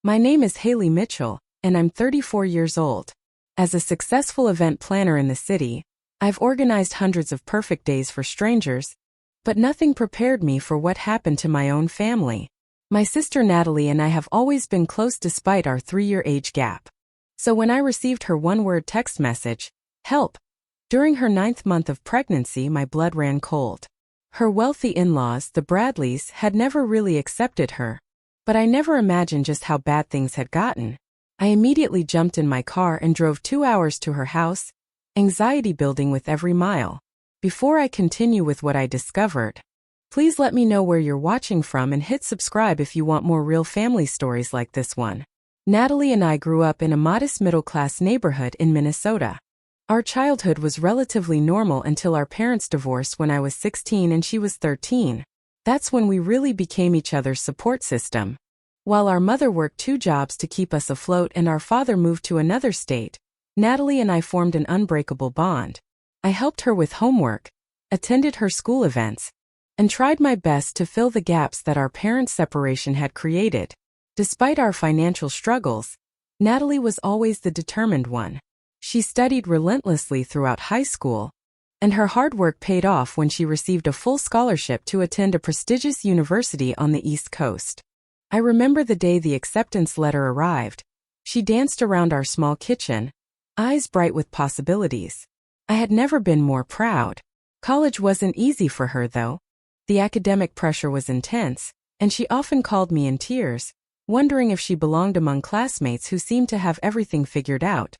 My name is Haley Mitchell, and I'm 34 years old. As a successful event planner in the city, I've organized hundreds of perfect days for strangers, but nothing prepared me for what happened to my own family. My sister Natalie and I have always been close despite our 3-year age gap. So when I received her one-word text message, "Help," during her 9th month of pregnancy, my blood ran cold. Her wealthy in-laws, the Bradleys, had never really accepted her, but I never imagined just how bad things had gotten. I immediately jumped in my car and drove 2 hours to her house, anxiety building with every mile. Before I continue with what I discovered, please let me know where you're watching from and hit subscribe if you want more real family stories like this one. Natalie and I grew up in a modest middle-class neighborhood in Minnesota. Our childhood was relatively normal until our parents divorced when I was 16 and she was 13. That's when we really became each other's support system. While our mother worked 2 jobs to keep us afloat and our father moved to another state, Natalie and I formed an unbreakable bond. I helped her with homework, attended her school events, and tried my best to fill the gaps that our parents' separation had created. Despite our financial struggles, Natalie was always the determined one. She studied relentlessly throughout high school, and her hard work paid off when she received a full scholarship to attend a prestigious university on the East Coast. I remember the day the acceptance letter arrived. She danced around our small kitchen, eyes bright with possibilities. I had never been more proud. College wasn't easy for her, though. The academic pressure was intense, and she often called me in tears, wondering if she belonged among classmates who seemed to have everything figured out.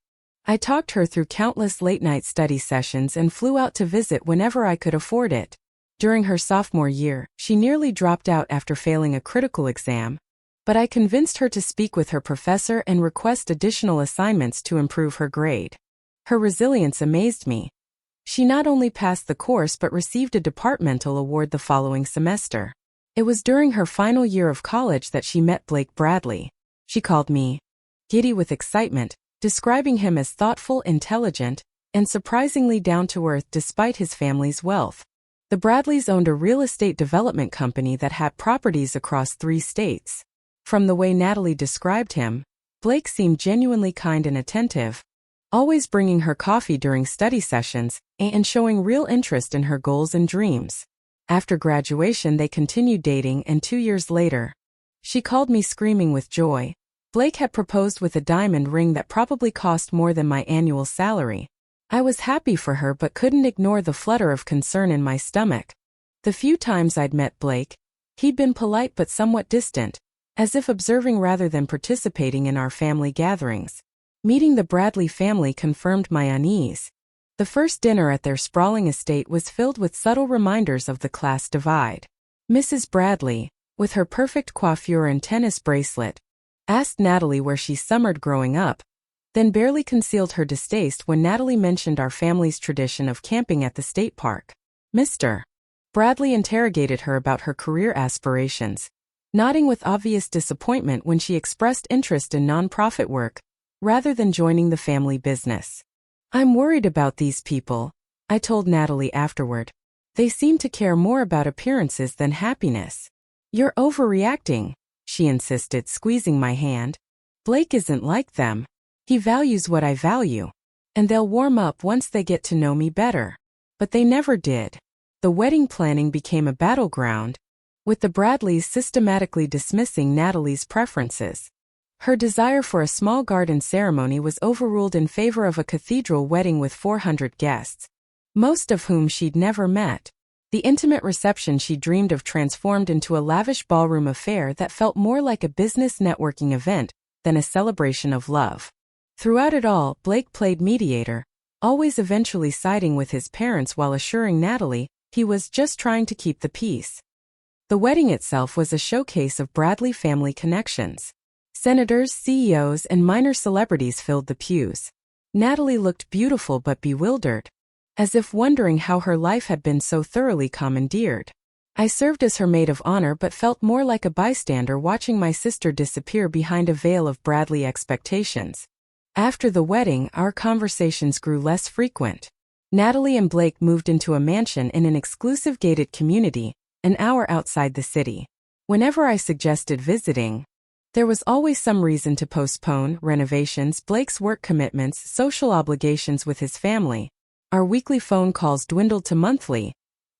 I talked her through countless late-night study sessions and flew out to visit whenever I could afford it. During her sophomore year, she nearly dropped out after failing a critical exam, but I convinced her to speak with her professor and request additional assignments to improve her grade. Her resilience amazed me. She not only passed the course but received a departmental award the following semester. It was during her final year of college that she met Blake Bradley. She called me giddy with excitement, describing him as thoughtful, intelligent, and surprisingly down-to-earth despite his family's wealth. The Bradleys owned a real estate development company that had properties across 3 states. From the way Natalie described him, Blake seemed genuinely kind and attentive, always bringing her coffee during study sessions and showing real interest in her goals and dreams. After graduation, they continued dating, and 2 years later, she called me screaming with joy. Blake had proposed with a diamond ring that probably cost more than my annual salary. I was happy for her but couldn't ignore the flutter of concern in my stomach. The few times I'd met Blake, he'd been polite but somewhat distant, as if observing rather than participating in our family gatherings. Meeting the Bradley family confirmed my unease. The first dinner at their sprawling estate was filled with subtle reminders of the class divide. Mrs. Bradley, with her perfect coiffure and tennis bracelet, asked Natalie where she summered growing up, then barely concealed her distaste when Natalie mentioned our family's tradition of camping at the state park. Mr. Bradley interrogated her about her career aspirations, nodding with obvious disappointment when she expressed interest in nonprofit work, rather than joining the family business. "I'm worried about these people," I told Natalie afterward. "They seem to care more about appearances than happiness." "You're overreacting," she insisted, squeezing my hand. "Blake isn't like them. He values what I value, and they'll warm up once they get to know me better." But they never did. The wedding planning became a battleground, with the Bradleys systematically dismissing Natalie's preferences. Her desire for a small garden ceremony was overruled in favor of a cathedral wedding with 400 guests, most of whom she'd never met. The intimate reception she dreamed of transformed into a lavish ballroom affair that felt more like a business networking event than a celebration of love. Throughout it all, Blake played mediator, always eventually siding with his parents while assuring Natalie he was just trying to keep the peace. The wedding itself was a showcase of Bradley family connections. Senators, CEOs, and minor celebrities filled the pews. Natalie looked beautiful but bewildered, as if wondering how her life had been so thoroughly commandeered. I served as her maid of honor but felt more like a bystander watching my sister disappear behind a veil of Bradley expectations. After the wedding, our conversations grew less frequent. Natalie and Blake moved into a mansion in an exclusive gated community, an hour outside the city. Whenever I suggested visiting, There was always some reason to postpone renovations, Blake's work commitments, social obligations with his family. Our weekly phone calls dwindled to monthly,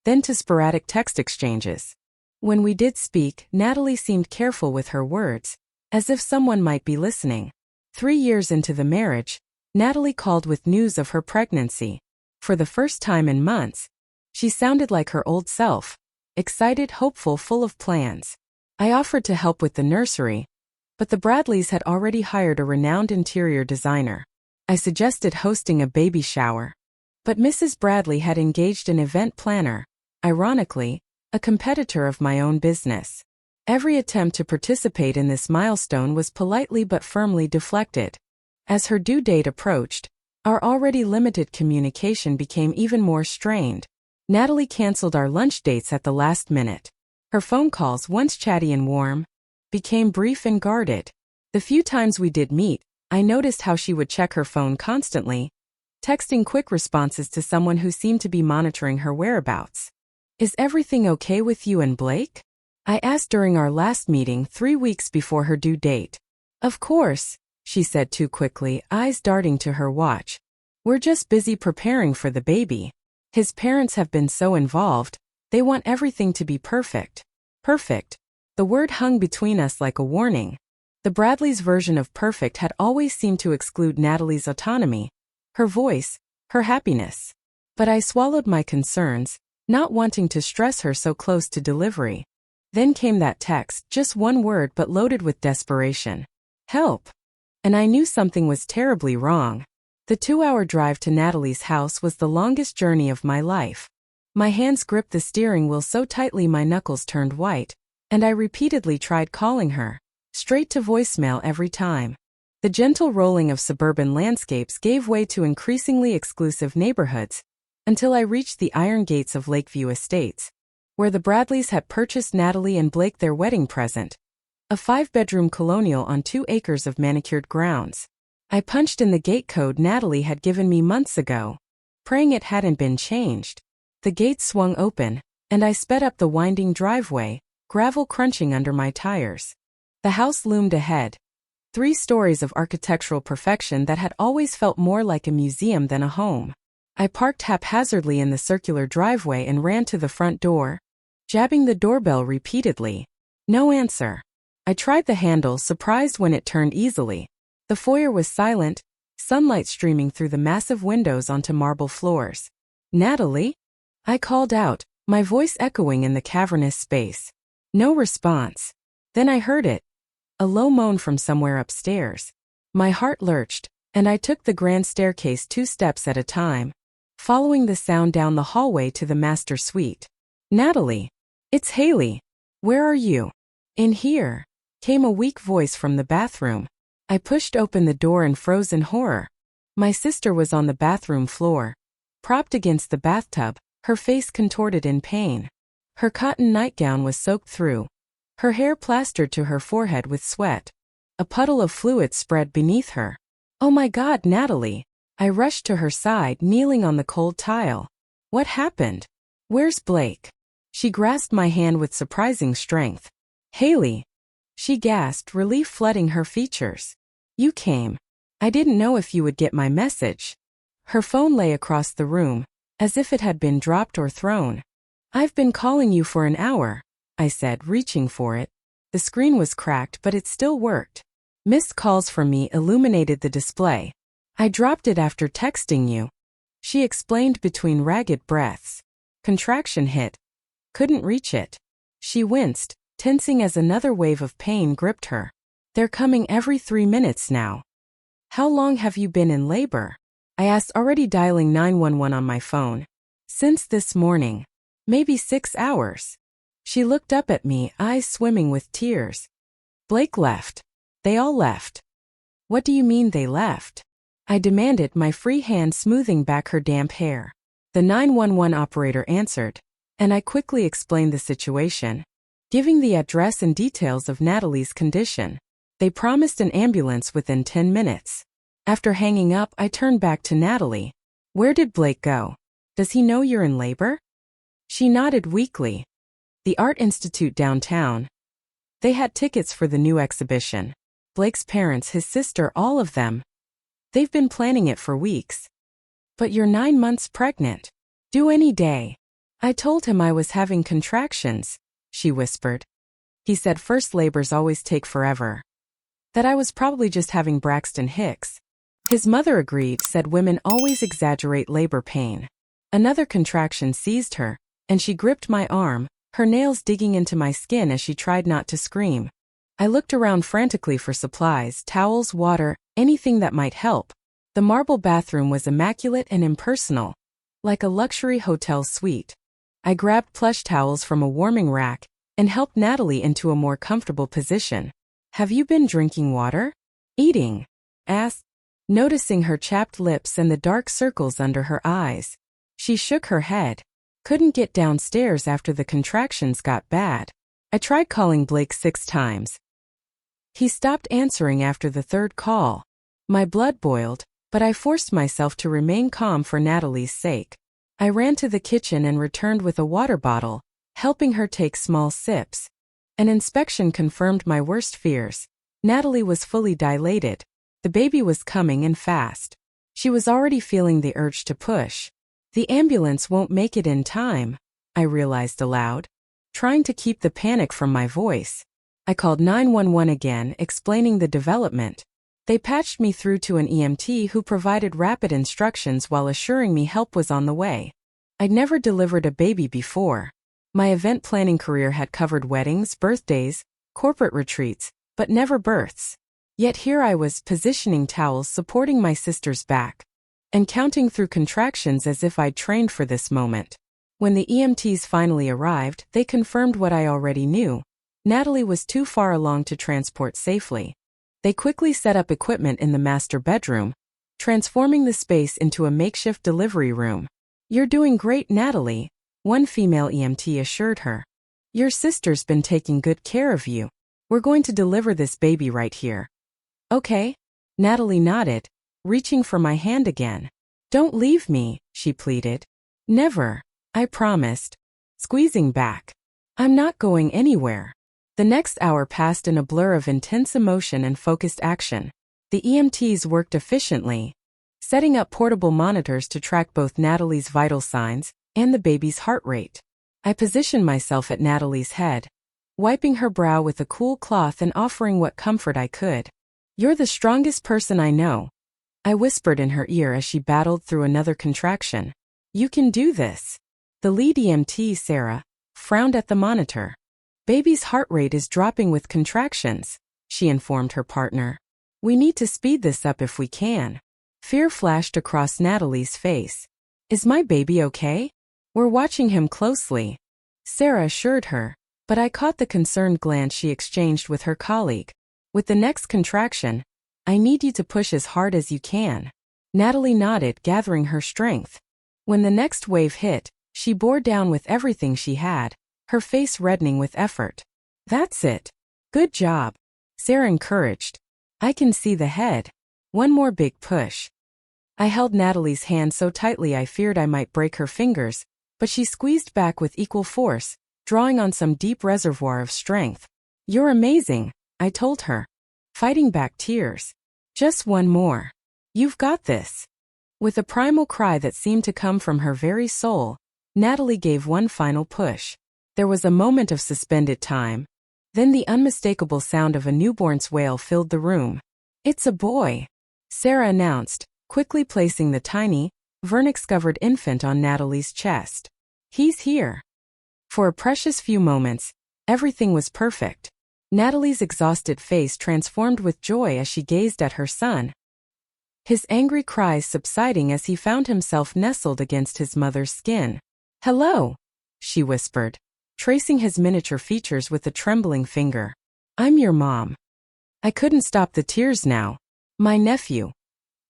then to sporadic text exchanges. When we did speak, Natalie seemed careful with her words, as if someone might be listening. 3 years into the marriage, Natalie called with news of her pregnancy. For the first time in months, she sounded like her old self, excited, hopeful, full of plans. I offered to help with the nursery, but the Bradleys had already hired a renowned interior designer. I suggested hosting a baby shower, but Mrs. Bradley had engaged an event planner, ironically, a competitor of my own business. Every attempt to participate in this milestone was politely but firmly deflected. As her due date approached, our already limited communication became even more strained. Natalie canceled our lunch dates at the last minute. Her phone calls, once chatty and warm, became brief and guarded. The few times we did meet, I noticed how she would check her phone constantly, texting quick responses to someone who seemed to be monitoring her whereabouts. "Is everything okay with you and Blake?" I asked during our last meeting 3 weeks before her due date. "Of course," she said too quickly, eyes darting to her watch. "We're just busy preparing for the baby. His parents have been so involved, they want everything to be perfect." Perfect. The word hung between us like a warning. The Bradleys' version of perfect had always seemed to exclude Natalie's autonomy, her voice, her happiness. But I swallowed my concerns, not wanting to stress her so close to delivery. Then came that text, just one word but loaded with desperation. "Help." And I knew something was terribly wrong. The 2-hour drive to Natalie's house was the longest journey of my life. My hands gripped the steering wheel so tightly my knuckles turned white, and I repeatedly tried calling her, straight to voicemail every time. The gentle rolling of suburban landscapes gave way to increasingly exclusive neighborhoods, until I reached the iron gates of Lakeview Estates, where the Bradleys had purchased Natalie and Blake their wedding present, a 5-bedroom colonial on 2 acres of manicured grounds. I punched in the gate code Natalie had given me months ago, praying it hadn't been changed. The gates swung open, and I sped up the winding driveway, gravel crunching under my tires. The house loomed ahead, 3 stories of architectural perfection that had always felt more like a museum than a home. I parked haphazardly in the circular driveway and ran to the front door, jabbing the doorbell repeatedly. No answer. I tried the handle, surprised when it turned easily. The foyer was silent, sunlight streaming through the massive windows onto marble floors. "Natalie?" I called out, my voice echoing in the cavernous space. No response. Then I heard it. A low moan from somewhere upstairs. My heart lurched, and I took the grand staircase 2 steps at a time, following the sound down the hallway to the master suite. "Natalie. It's Haley. Where are you?" "In here," came a weak voice from the bathroom. I pushed open the door and froze in horror. My sister was on the bathroom floor, propped against the bathtub, her face contorted in pain. Her cotton nightgown was soaked through, her hair plastered to her forehead with sweat. A puddle of fluid spread beneath her. "Oh my God, Natalie!" I rushed to her side, kneeling on the cold tile. "What happened? Where's Blake?" She grasped my hand with surprising strength. "Haley!" she gasped, relief flooding her features. "You came. I didn't know if you would get my message." Her phone lay across the room, as if it had been dropped or thrown. "I've been calling you for an hour," I said, reaching for it. The screen was cracked, but it still worked. Missed calls from me illuminated the display. "I dropped it after texting you," she explained between ragged breaths. Contraction hit. Couldn't reach it. She winced, tensing as another wave of pain gripped her. "They're coming every 3 minutes now." "How long have you been in labor?" I asked, already dialing 911 on my phone. "Since this morning. Maybe 6 hours." She looked up at me, eyes swimming with tears. "Blake left. They all left." "What do you mean they left?" I demanded, my free hand smoothing back her damp hair. The 911 operator answered, and I quickly explained the situation, giving the address and details of Natalie's condition. They promised an ambulance within 10 minutes. After hanging up, I turned back to Natalie. "Where did Blake go? Does he know you're in labor?" She nodded weakly. "The Art Institute downtown." They had tickets for the new exhibition. Blake's parents, his sister, all of them. They've been planning it for weeks. But you're 9 months pregnant. Due any day. I told him I was having contractions, she whispered. He said first labors always take forever. That I was probably just having Braxton Hicks. His mother agreed, said women always exaggerate labor pain. Another contraction seized her, and she gripped my arm, her nails digging into my skin as she tried not to scream. I looked around frantically for supplies, towels, water, anything that might help. The marble bathroom was immaculate and impersonal, like a luxury hotel suite. I grabbed plush towels from a warming rack and helped Natalie into a more comfortable position. Have you been drinking water? Eating? Asked, noticing her chapped lips and the dark circles under her eyes. She shook her head. Couldn't get downstairs after the contractions got bad. I tried calling Blake 6 times. He stopped answering after the 3rd call. My blood boiled, but I forced myself to remain calm for Natalie's sake. I ran to the kitchen and returned with a water bottle, helping her take small sips. An inspection confirmed my worst fears. Natalie was fully dilated. The baby was coming and fast. She was already feeling the urge to push. The ambulance won't make it in time, I realized aloud, trying to keep the panic from my voice. I called 911 again, explaining the development. They patched me through to an EMT who provided rapid instructions while assuring me help was on the way. I'd never delivered a baby before. My event planning career had covered weddings, birthdays, corporate retreats, but never births. Yet here I was, positioning towels, supporting my sister's back, and counting through contractions as if I'd trained for this moment. When the EMTs finally arrived, they confirmed what I already knew. Natalie was too far along to transport safely. They quickly set up equipment in the master bedroom, transforming the space into a makeshift delivery room. You're doing great, Natalie, one female EMT assured her. Your sister's been taking good care of you. We're going to deliver this baby right here. Okay? Natalie nodded, reaching for my hand again. Don't leave me, she pleaded. Never, I promised, squeezing back. I'm not going anywhere. The next hour passed in a blur of intense emotion and focused action. The EMTs worked efficiently, setting up portable monitors to track both Natalie's vital signs and the baby's heart rate. I positioned myself at Natalie's head, wiping her brow with a cool cloth and offering what comfort I could. You're the strongest person I know, I whispered in her ear as she battled through another contraction. You can do this. The lead EMT, Sarah, frowned at the monitor. Baby's heart rate is dropping with contractions, she informed her partner. We need to speed this up if we can. Fear flashed across Natalie's face. Is my baby okay? We're watching him closely, Sarah assured her, but I caught the concerned glance she exchanged with her colleague. With the next contraction, I need you to push as hard as you can. Natalie nodded, gathering her strength. When the next wave hit, she bore down with everything she had, her face reddening with effort. That's it. Good job, Sarah encouraged. I can see the head. One more big push. I held Natalie's hand so tightly I feared I might break her fingers, but she squeezed back with equal force, drawing on some deep reservoir of strength. You're amazing, I told her, fighting back tears. Just one more. You've got this. With a primal cry that seemed to come from her very soul, Natalie gave one final push. There was a moment of suspended time. Then the unmistakable sound of a newborn's wail filled the room. It's a boy, Sarah announced, quickly placing the tiny, vernix-covered infant on Natalie's chest. He's here. For a precious few moments, everything was perfect. Natalie's exhausted face transformed with joy as she gazed at her son, his angry cries subsiding as he found himself nestled against his mother's skin. Hello, she whispered, tracing his miniature features with a trembling finger. I'm your mom. I couldn't stop the tears now. My nephew.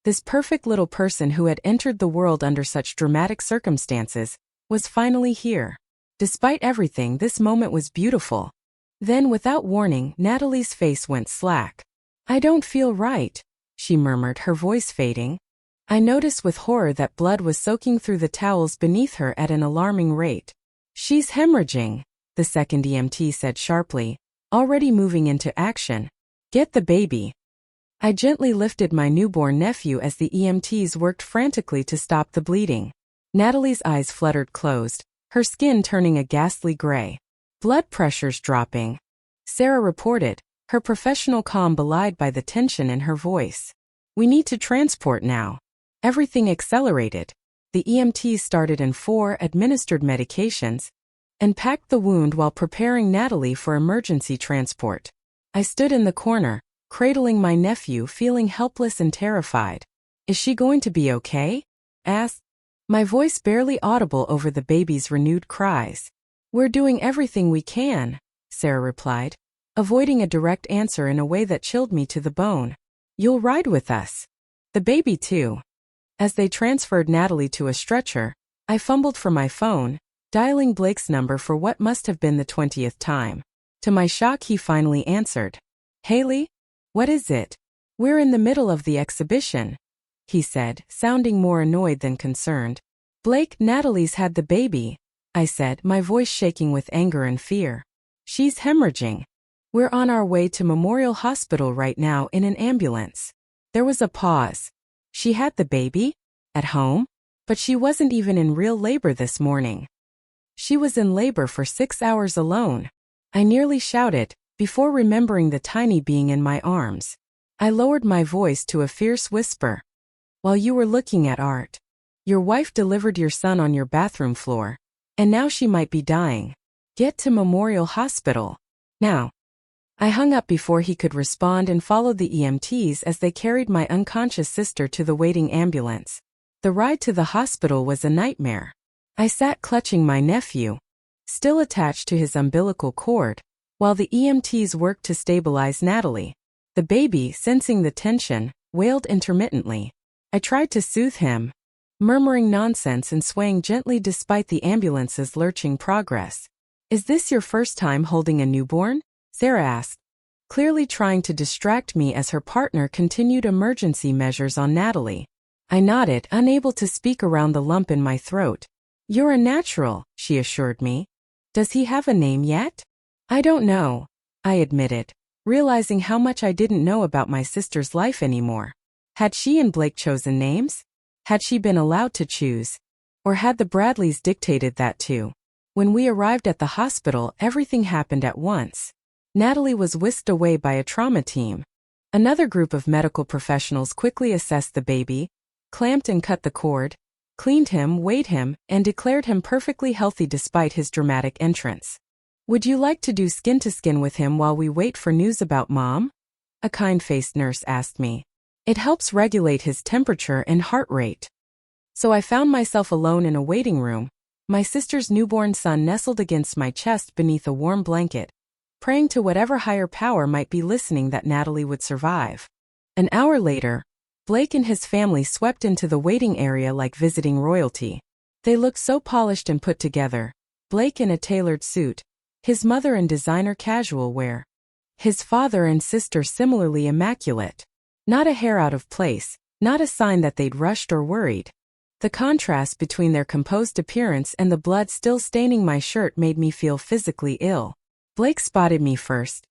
This perfect little person who had entered the world under such dramatic circumstances was finally here. Despite everything, this moment was beautiful. Then, without warning, Natalie's face went slack. I don't feel right, she murmured, her voice fading. I noticed with horror that blood was soaking through the towels beneath her at an alarming rate. She's hemorrhaging, the second EMT said sharply, already moving into action. Get the baby. I gently lifted my newborn nephew as the EMTs worked frantically to stop the bleeding. Natalie's eyes fluttered closed, her skin turning a ghastly gray. Blood pressures dropping. Sarah reported, her professional calm belied by the tension in her voice. We need to transport now. Everything accelerated. The EMTs started in 4 administered medications and packed the wound while preparing Natalie for emergency transport. I stood in the corner, cradling my nephew, feeling helpless and terrified. Is she going to be okay? Asked, my voice barely audible over the baby's renewed cries. We're doing everything we can, Sarah replied, avoiding a direct answer in a way that chilled me to the bone. You'll ride with us. The baby too. As they transferred Natalie to a stretcher, I fumbled for my phone, dialing Blake's number for what must have been the 20th time. To my shock, he finally answered. Haley? What is it? We're in the middle of the exhibition, he said, sounding more annoyed than concerned. Blake, Natalie's had the baby, I said, my voice shaking with anger and fear. She's hemorrhaging. We're on our way to Memorial Hospital right now in an ambulance. There was a pause. She had the baby? At home? But she wasn't even in real labor this morning. She was in labor for 6 hours alone. I nearly shouted, before remembering the tiny being in my arms. I lowered my voice to a fierce whisper. While you were looking at art, your wife delivered your son on your bathroom floor, and now she might be dying. Get to Memorial Hospital. Now. I hung up before he could respond and followed the EMTs as they carried my unconscious sister to the waiting ambulance. The ride to the hospital was a nightmare. I sat clutching my nephew, still attached to his umbilical cord, while the EMTs worked to stabilize Natalie. The baby, sensing the tension, wailed intermittently. I tried to soothe him, murmuring nonsense and swaying gently despite the ambulance's lurching progress. Is this your first time holding a newborn? Sarah asked, clearly trying to distract me as her partner continued emergency measures on Natalie. I nodded, unable to speak around the lump in my throat. You're a natural, she assured me. Does he have a name yet? I don't know, I admitted, realizing how much I didn't know about my sister's life anymore. Had she and Blake chosen names? Had she been allowed to choose? Or had the Bradleys dictated that too? When we arrived at the hospital, everything happened at once. Natalie was whisked away by a trauma team. Another group of medical professionals quickly assessed the baby, clamped and cut the cord, cleaned him, weighed him, and declared him perfectly healthy despite his dramatic entrance. Would you like to do skin-to-skin with him while we wait for news about Mom? A kind-faced nurse asked me. It helps regulate his temperature and heart rate. So I found myself alone in a waiting room, my sister's newborn son nestled against my chest beneath a warm blanket, praying to whatever higher power might be listening that Natalie would survive. An hour later, Blake and his family swept into the waiting area like visiting royalty. They looked so polished and put together, Blake in a tailored suit, his mother in designer casual wear, his father and sister similarly immaculate. Not a hair out of place, not a sign that they'd rushed or worried. The contrast between their composed appearance and the blood still staining my shirt made me feel physically ill. Blake spotted me first,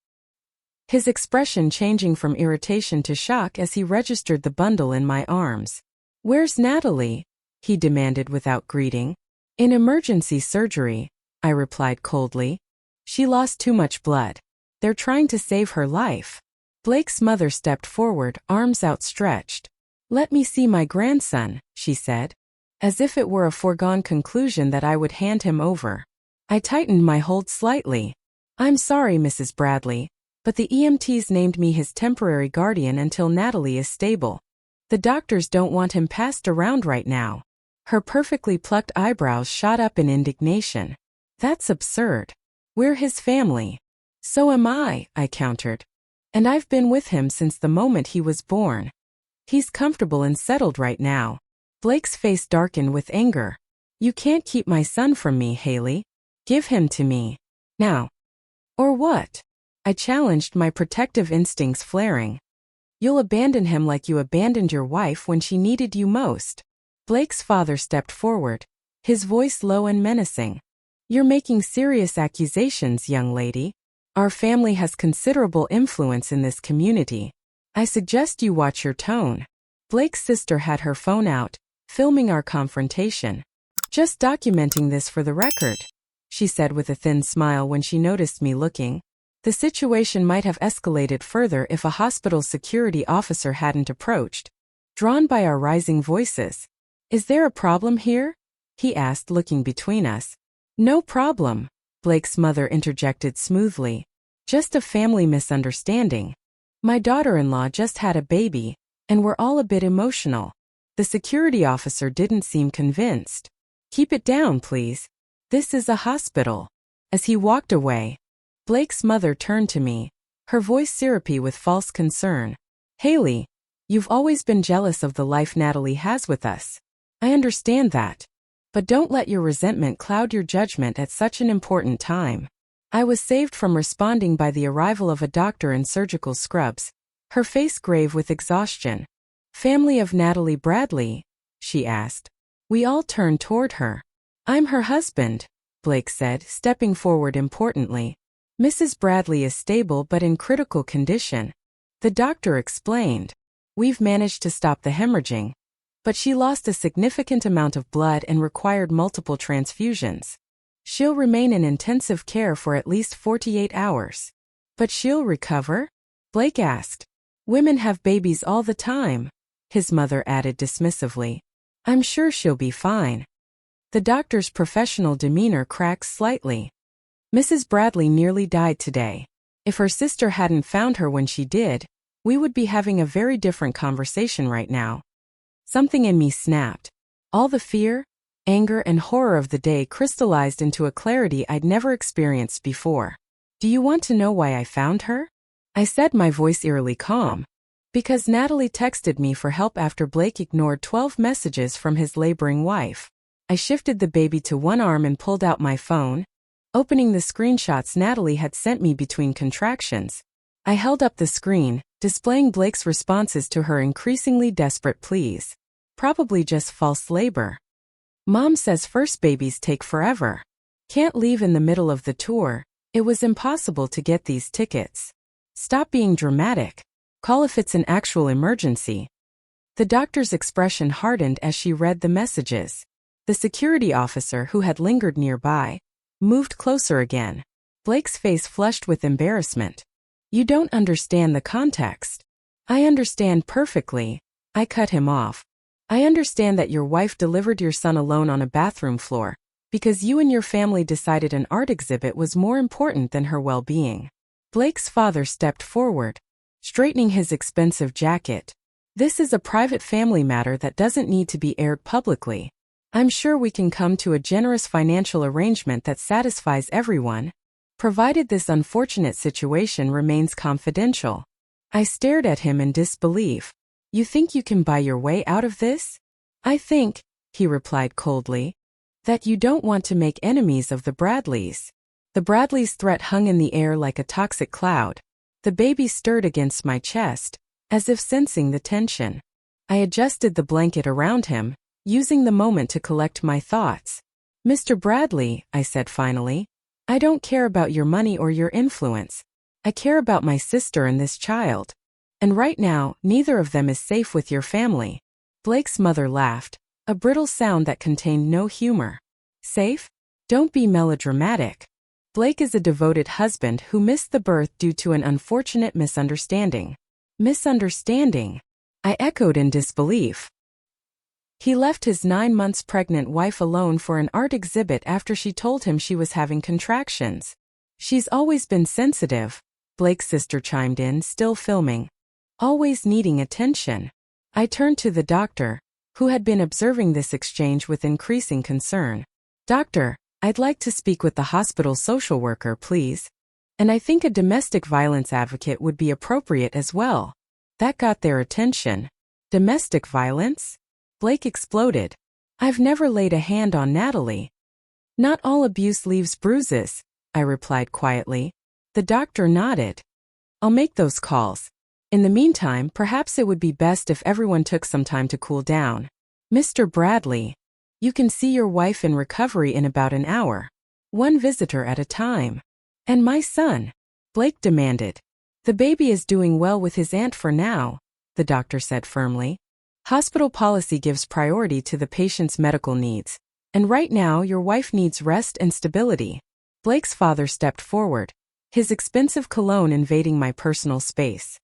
his expression changing from irritation to shock as he registered the bundle in my arms. Where's Natalie? He demanded without greeting. In emergency surgery, I replied coldly. She lost too much blood. They're trying to save her life. Blake's mother stepped forward, arms outstretched. Let me see my grandson, she said, as if it were a foregone conclusion that I would hand him over. I tightened my hold slightly. I'm sorry, Mrs. Bradley, but the EMTs named me his temporary guardian until Natalie is stable. The doctors don't want him passed around right now. Her perfectly plucked eyebrows shot up in indignation. That's absurd. We're his family. So am I countered. And I've been with him since the moment he was born. He's comfortable and settled right now. Blake's face darkened with anger. You can't keep my son from me, Haley. Give him to me. Now. Or what? I challenged, my protective instincts flaring. You'll abandon him like you abandoned your wife when she needed you most. Blake's father stepped forward, his voice low and menacing. You're making serious accusations, young lady. Our family has considerable influence in this community. I suggest you watch your tone. Blake's sister had her phone out, filming our confrontation. Just documenting this for the record, she said with a thin smile when she noticed me looking. The situation might have escalated further if a hospital security officer hadn't approached. Drawn by our rising voices. Is there a problem here? He asked, looking between us. No problem, Blake's mother interjected smoothly. Just a family misunderstanding. My daughter-in-law just had a baby, and we're all a bit emotional. The security officer didn't seem convinced. Keep it down, please. This is a hospital. As he walked away, Blake's mother turned to me, her voice syrupy with false concern. Haley, you've always been jealous of the life Natalie has with us. I understand that. But don't let your resentment cloud your judgment at such an important time. I was saved from responding by the arrival of a doctor in surgical scrubs, her face grave with exhaustion. Family of Natalie Bradley? She asked. We all turned toward her. I'm her husband, Blake said, stepping forward importantly. Mrs. Bradley is stable but in critical condition. The doctor explained. We've managed to stop the hemorrhaging, but she lost a significant amount of blood and required multiple transfusions. She'll remain in intensive care for at least 48 hours. But she'll recover? Blake asked. Women have babies all the time, his mother added dismissively. I'm sure she'll be fine. The doctor's professional demeanor cracked slightly. Mrs. Bradley nearly died today. If her sister hadn't found her when she did, we would be having a very different conversation right now. Something in me snapped. All the fear, anger, and horror of the day crystallized into a clarity I'd never experienced before. Do you want to know why I found her? I said, my voice eerily calm. Because Natalie texted me for help after Blake ignored 12 messages from his laboring wife. I shifted the baby to one arm and pulled out my phone, opening the screenshots Natalie had sent me between contractions. I held up the screen, displaying Blake's responses to her increasingly desperate pleas. Probably just false labor. Mom says first babies take forever. Can't leave in the middle of the tour. It was impossible to get these tickets. Stop being dramatic. Call if it's an actual emergency. The doctor's expression hardened as she read the messages. The security officer, who had lingered nearby, moved closer again. Blake's face flushed with embarrassment. You don't understand the context. I understand perfectly. I cut him off. I understand that your wife delivered your son alone on a bathroom floor, because you and your family decided an art exhibit was more important than her well-being. Blake's father stepped forward, straightening his expensive jacket. This is a private family matter that doesn't need to be aired publicly. I'm sure we can come to a generous financial arrangement that satisfies everyone, provided this unfortunate situation remains confidential. I stared at him in disbelief. You think you can buy your way out of this? I think, he replied coldly, that you don't want to make enemies of the Bradleys. The Bradleys' threat hung in the air like a toxic cloud. The baby stirred against my chest, as if sensing the tension. I adjusted the blanket around him, using the moment to collect my thoughts. Mr. Bradley, I said finally, I don't care about your money or your influence. I care about my sister and this child. And right now, neither of them is safe with your family. Blake's mother laughed, a brittle sound that contained no humor. Safe? Don't be melodramatic. Blake is a devoted husband who missed the birth due to an unfortunate misunderstanding. Misunderstanding? I echoed in disbelief. He left his 9 months pregnant wife alone for an art exhibit after she told him she was having contractions. She's always been sensitive, Blake's sister chimed in, still filming. Always needing attention. I turned to the doctor, who had been observing this exchange with increasing concern. Doctor, I'd like to speak with the hospital social worker, please. And I think a domestic violence advocate would be appropriate as well. That got their attention. Domestic violence? Blake exploded. I've never laid a hand on Natalie. Not all abuse leaves bruises, I replied quietly. The doctor nodded. I'll make those calls. In the meantime, perhaps it would be best if everyone took some time to cool down. Mr. Bradley, you can see your wife in recovery in about an hour. One visitor at a time. And my son. Blake demanded. The baby is doing well with his aunt for now, the doctor said firmly. Hospital policy gives priority to the patient's medical needs, and right now your wife needs rest and stability. Blake's father stepped forward, his expensive cologne invading my personal space.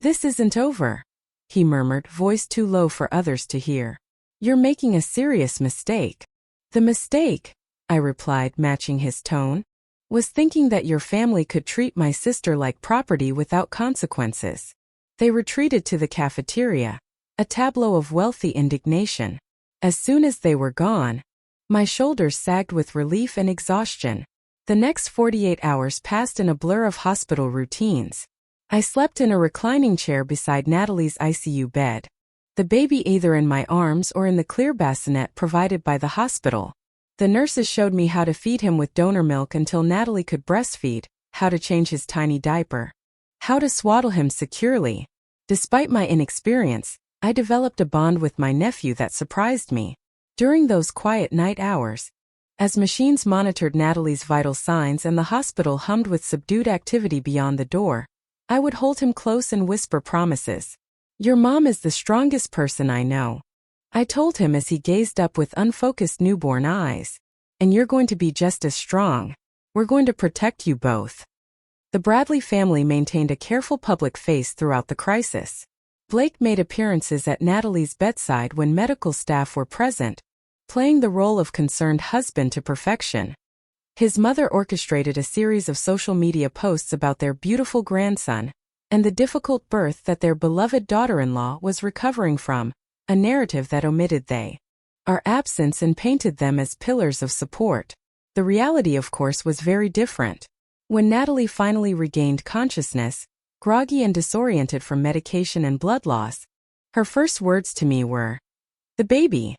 This isn't over, he murmured, voice too low for others to hear. You're making a serious mistake. The mistake, I replied, matching his tone, was thinking that your family could treat my sister like property without consequences. They retreated to the cafeteria, a tableau of wealthy indignation. As soon as they were gone, my shoulders sagged with relief and exhaustion. The next 48 hours passed in a blur of hospital routines. I slept in a reclining chair beside Natalie's ICU bed, the baby either in my arms or in the clear bassinet provided by the hospital. The nurses showed me how to feed him with donor milk until Natalie could breastfeed, how to change his tiny diaper, how to swaddle him securely. Despite my inexperience, I developed a bond with my nephew that surprised me. During those quiet night hours, as machines monitored Natalie's vital signs and the hospital hummed with subdued activity beyond the door, I would hold him close and whisper promises. Your mom is the strongest person I know, I told him as he gazed up with unfocused newborn eyes. And you're going to be just as strong. We're going to protect you both. The Bradley family maintained a careful public face throughout the crisis. Blake made appearances at Natalie's bedside when medical staff were present, playing the role of concerned husband to perfection. His mother orchestrated a series of social media posts about their beautiful grandson and the difficult birth that their beloved daughter-in-law was recovering from, a narrative that omitted our absence and painted them as pillars of support. The reality, of course, was very different. When Natalie finally regained consciousness, groggy and disoriented from medication and blood loss, her first words to me were, "The baby.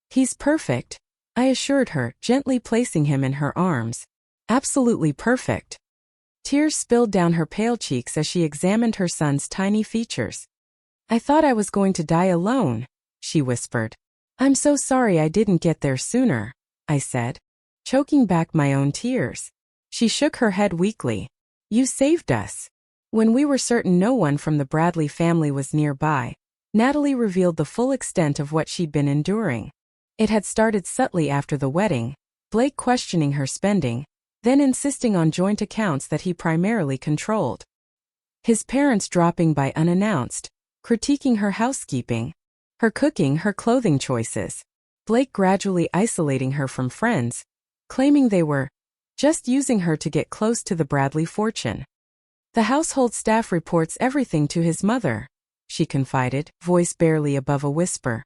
He's perfect," I assured her, gently placing him in her arms. "Absolutely perfect." Tears spilled down her pale cheeks as she examined her son's tiny features. "I thought I was going to die alone," she whispered. "I'm so sorry I didn't get there sooner," I said, choking back my own tears. She shook her head weakly. "You saved us." When we were certain no one from the Bradley family was nearby, Natalie revealed the full extent of what she'd been enduring. It had started subtly after the wedding, Blake questioning her spending, then insisting on joint accounts that he primarily controlled. His parents dropping by unannounced, critiquing her housekeeping, her cooking, her clothing choices. Blake gradually isolating her from friends, claiming they were just using her to get close to the Bradley fortune. "The household staff reports everything to his mother," she confided, voice barely above a whisper.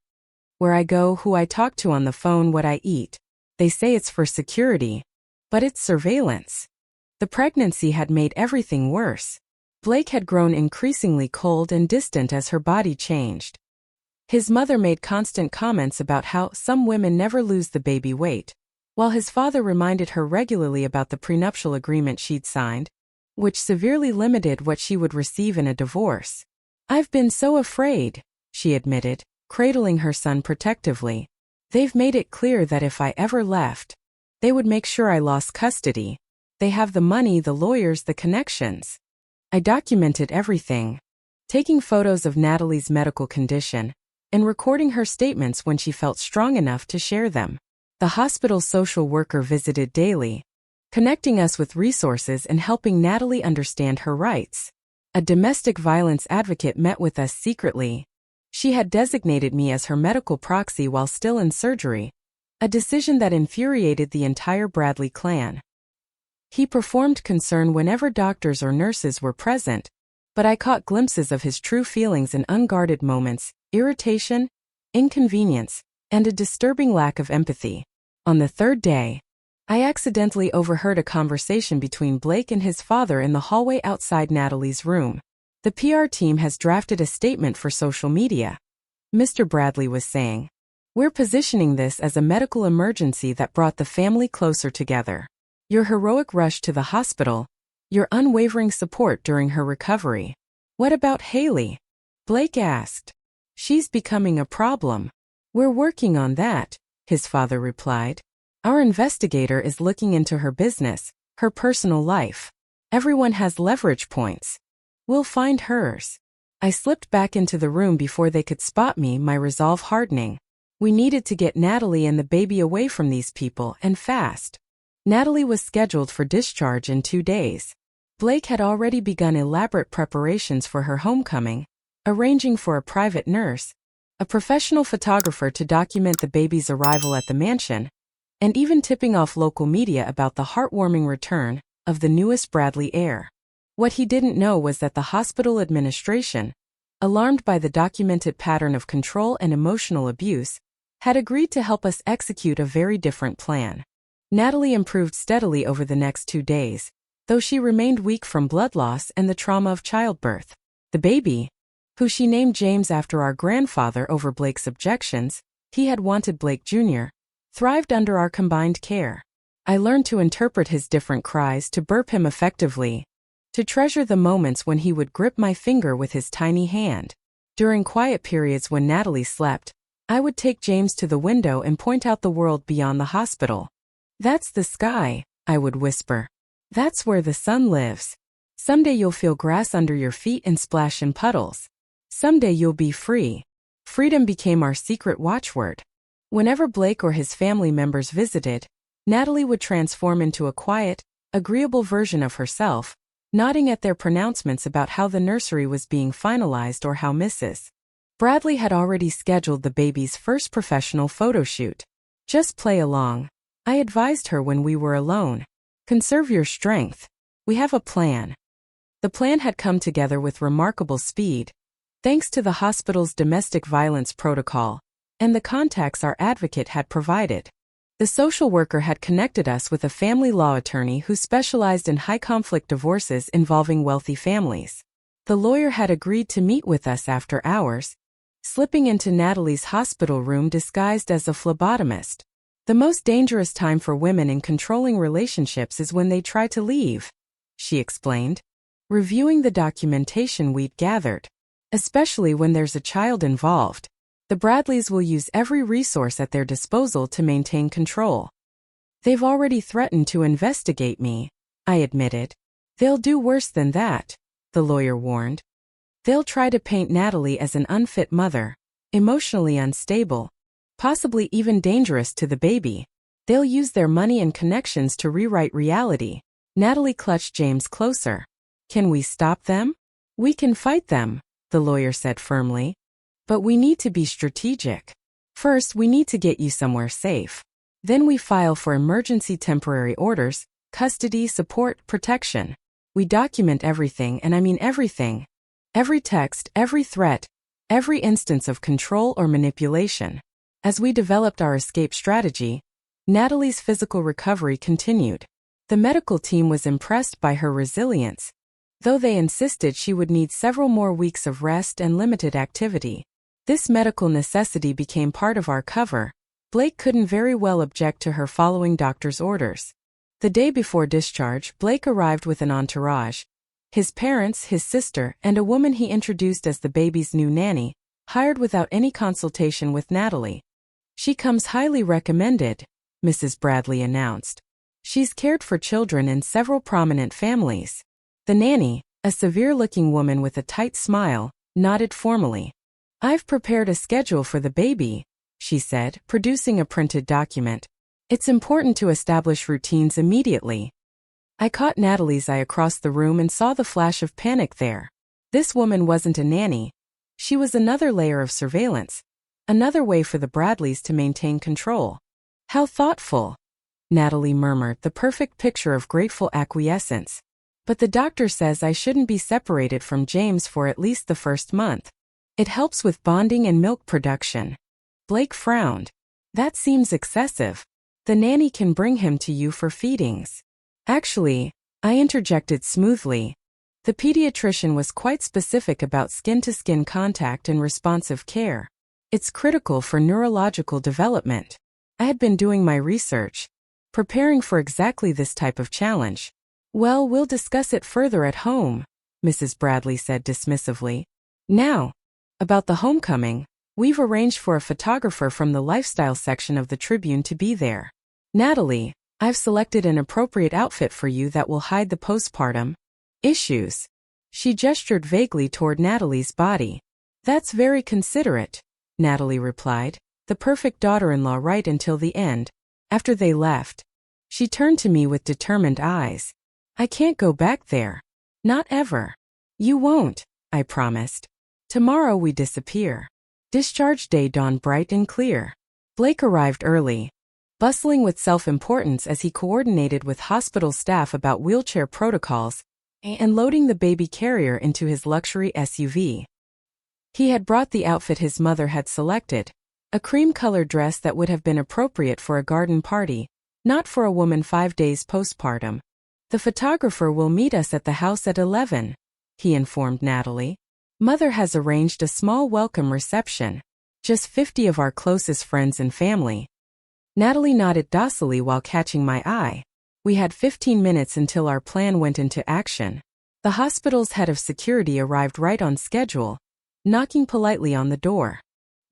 "Where I go, who I talk to on the phone, what I eat. They say it's for security. But it's surveillance." The pregnancy had made everything worse. Blake had grown increasingly cold and distant as her body changed. His mother made constant comments about how some women never lose the baby weight, while his father reminded her regularly about the prenuptial agreement she'd signed, which severely limited what she would receive in a divorce. "I've been so afraid," she admitted, cradling her son protectively. "They've made it clear that if I ever left, they would make sure I lost custody. They have the money, the lawyers, the connections." I documented everything, taking photos of Natalie's medical condition and recording her statements when she felt strong enough to share them. The hospital social worker visited daily, connecting us with resources and helping Natalie understand her rights. A domestic violence advocate met with us secretly. She had designated me as her medical proxy while still in surgery, a decision that infuriated the entire Bradley clan. He performed concern whenever doctors or nurses were present, but I caught glimpses of his true feelings in unguarded moments, irritation, inconvenience, and a disturbing lack of empathy. On the third day, I accidentally overheard a conversation between Blake and his father in the hallway outside Natalie's room. "The PR team has drafted a statement for social media," Mr. Bradley was saying. "We're positioning this as a medical emergency that brought the family closer together. Your heroic rush to the hospital, your unwavering support during her recovery." "What about Haley?" Blake asked. "She's becoming a problem." "We're working on that," his father replied. "Our investigator is looking into her business, her personal life. Everyone has leverage points. We'll find hers. I slipped back into the room before they could spot me, my resolve hardening. We needed to get Natalie and the baby away from these people, and fast. Natalie was scheduled for discharge in 2 days. Blake had already begun elaborate preparations for her homecoming, arranging for a private nurse, a professional photographer to document the baby's arrival at the mansion, and even tipping off local media about the heartwarming return of the newest Bradley heir. What he didn't know was that the hospital administration, alarmed by the documented pattern of control and emotional abuse, had agreed to help us execute a very different plan. Natalie improved steadily over the next 2 days, though she remained weak from blood loss and the trauma of childbirth. The baby, who she named James after our grandfather over Blake's objections, he had wanted Blake Jr., thrived under our combined care. I learned to interpret his different cries, to burp him effectively, to treasure the moments when he would grip my finger with his tiny hand. During quiet periods when Natalie slept, I would take James to the window and point out the world beyond the hospital. "That's the sky," I would whisper. "That's where the sun lives. Someday you'll feel grass under your feet and splash in puddles. Someday you'll be free." Freedom became our secret watchword. Whenever Blake or his family members visited, Natalie would transform into a quiet, agreeable version of herself, nodding at their pronouncements about how the nursery was being finalized or how Mrs. Bradley had already scheduled the baby's first professional photo shoot. "Just play along," I advised her when we were alone. "Conserve your strength. We have a plan." The plan had come together with remarkable speed, thanks to the hospital's domestic violence protocol and the contacts our advocate had provided. The social worker had connected us with a family law attorney who specialized in high-conflict divorces involving wealthy families. The lawyer had agreed to meet with us after hours, slipping into Natalie's hospital room disguised as a phlebotomist. "The most dangerous time for women in controlling relationships is when they try to leave," she explained, reviewing the documentation we'd gathered. "Especially when there's a child involved. The Bradleys will use every resource at their disposal to maintain control." "They've already threatened to investigate me," I admitted. "They'll do worse than that," the lawyer warned. "They'll try to paint Natalie as an unfit mother, emotionally unstable, possibly even dangerous to the baby. They'll use their money and connections to rewrite reality." Natalie clutched James closer. "Can we stop them?" "We can fight them," the lawyer said firmly. "But we need to be strategic. First, we need to get you somewhere safe. Then we file for emergency temporary orders, custody, support, protection. We document everything, and I mean everything. Every text, every threat, every instance of control or manipulation." As we developed our escape strategy, Natalie's physical recovery continued. The medical team was impressed by her resilience, though they insisted she would need several more weeks of rest and limited activity. This medical necessity became part of our cover. Blake couldn't very well object to her following doctor's orders. The day before discharge, Blake arrived with an entourage. His parents, his sister, and a woman he introduced as the baby's new nanny, hired without any consultation with Natalie. "She comes highly recommended," Mrs. Bradley announced. "She's cared for children in several prominent families." The nanny, a severe-looking woman with a tight smile, nodded formally. "I've prepared a schedule for the baby," she said, producing a printed document. "It's important to establish routines immediately." I caught Natalie's eye across the room and saw the flash of panic there. This woman wasn't a nanny. She was another layer of surveillance, another way for the Bradleys to maintain control. "How thoughtful," Natalie murmured, the perfect picture of grateful acquiescence. "But the doctor says I shouldn't be separated from James for at least the first month. It helps with bonding and milk production." Blake frowned. "That seems excessive. The nanny can bring him to you for feedings." "Actually," I interjected smoothly, "the pediatrician was quite specific about skin-to-skin contact and responsive care. It's critical for neurological development." I had been doing my research, preparing for exactly this type of challenge. "Well, we'll discuss it further at home," Mrs. Bradley said dismissively. "Now, about the homecoming, we've arranged for a photographer from the lifestyle section of the Tribune to be there. Natalie, I've selected an appropriate outfit for you that will hide the postpartum, Issues. She gestured vaguely toward Natalie's body. That's very considerate, Natalie replied, the perfect daughter-in-law right until the end. After they left, she turned to me with determined eyes. I can't go back there. Not ever. You won't, I promised. Tomorrow we disappear. Discharge day dawned bright and clear. Blake arrived early, bustling with self-importance as he coordinated with hospital staff about wheelchair protocols and loading the baby carrier into his luxury SUV. He had brought the outfit his mother had selected, a cream-colored dress that would have been appropriate for a garden party, not for a woman 5 days postpartum. The photographer will meet us at the house at 11, he informed Natalie. Mother has arranged a small welcome reception. Just 50 of our closest friends and family. Natalie nodded docilely while catching my eye. We had 15 minutes until our plan went into action. The hospital's head of security arrived right on schedule, knocking politely on the door.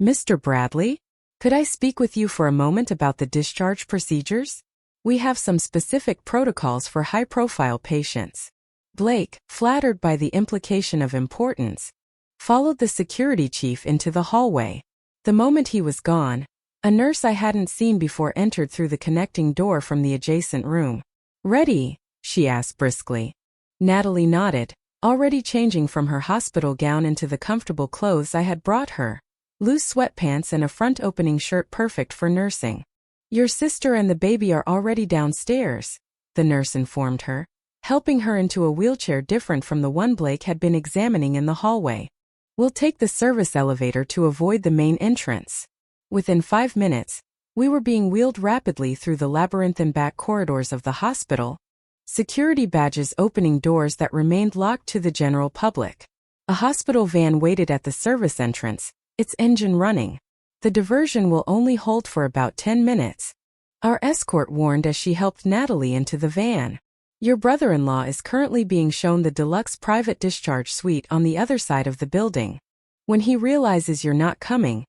Mr. Bradley? Could I speak with you for a moment about the discharge procedures? We have some specific protocols for high-profile patients. Blake, flattered by the implication of importance, followed the security chief into the hallway. The moment he was gone, a nurse I hadn't seen before entered through the connecting door from the adjacent room. Ready? She asked briskly. Natalie nodded, already changing from her hospital gown into the comfortable clothes I had brought her. Loose sweatpants and a front-opening shirt perfect for nursing. Your sister and the baby are already downstairs, the nurse informed her, helping her into a wheelchair different from the one Blake had been examining in the hallway. We'll take the service elevator to avoid the main entrance. Within 5 minutes, we were being wheeled rapidly through the labyrinthine back corridors of the hospital, security badges opening doors that remained locked to the general public. A hospital van waited at the service entrance, its engine running. The diversion will only hold for about 10 minutes. Our escort warned as she helped Natalie into the van. Your brother-in-law is currently being shown the deluxe private discharge suite on the other side of the building. When he realizes you're not coming,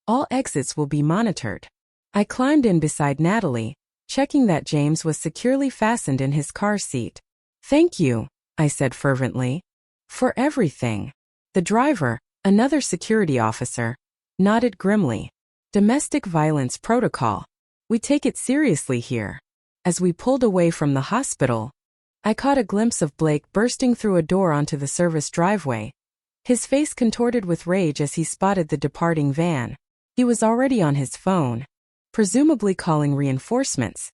all exits will be monitored. I climbed in beside Natalie, checking that James was securely fastened in his car seat. Thank you, I said fervently. For everything. The driver, another security officer, nodded grimly. Domestic violence protocol. We take it seriously here. As we pulled away from the hospital, I caught a glimpse of Blake bursting through a door onto the service driveway, his face contorted with rage as he spotted the departing van. He was already on his phone, presumably calling reinforcements.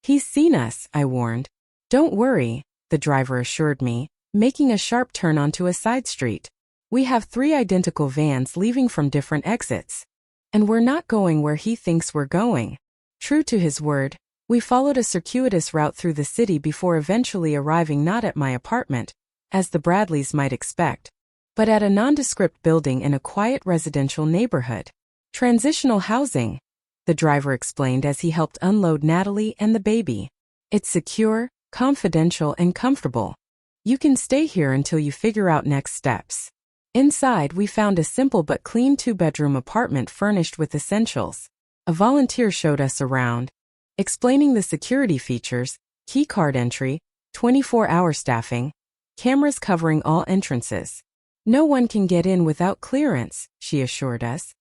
He's seen us, I warned. Don't worry, the driver assured me, making a sharp turn onto a side street. We have 3 identical vans leaving from different exits. And we're not going where he thinks we're going. True to his word, we followed a circuitous route through the city before eventually arriving not at my apartment, as the Bradleys might expect, but at a nondescript building in a quiet residential neighborhood. Transitional housing, the driver explained as he helped unload Natalie and the baby. It's secure, confidential, and comfortable. You can stay here until you figure out next steps. Inside, we found a simple but clean 2-bedroom apartment furnished with essentials. A volunteer showed us around, explaining the security features, key card entry, 24-hour staffing, cameras covering all entrances. No one can get in without clearance, she assured us.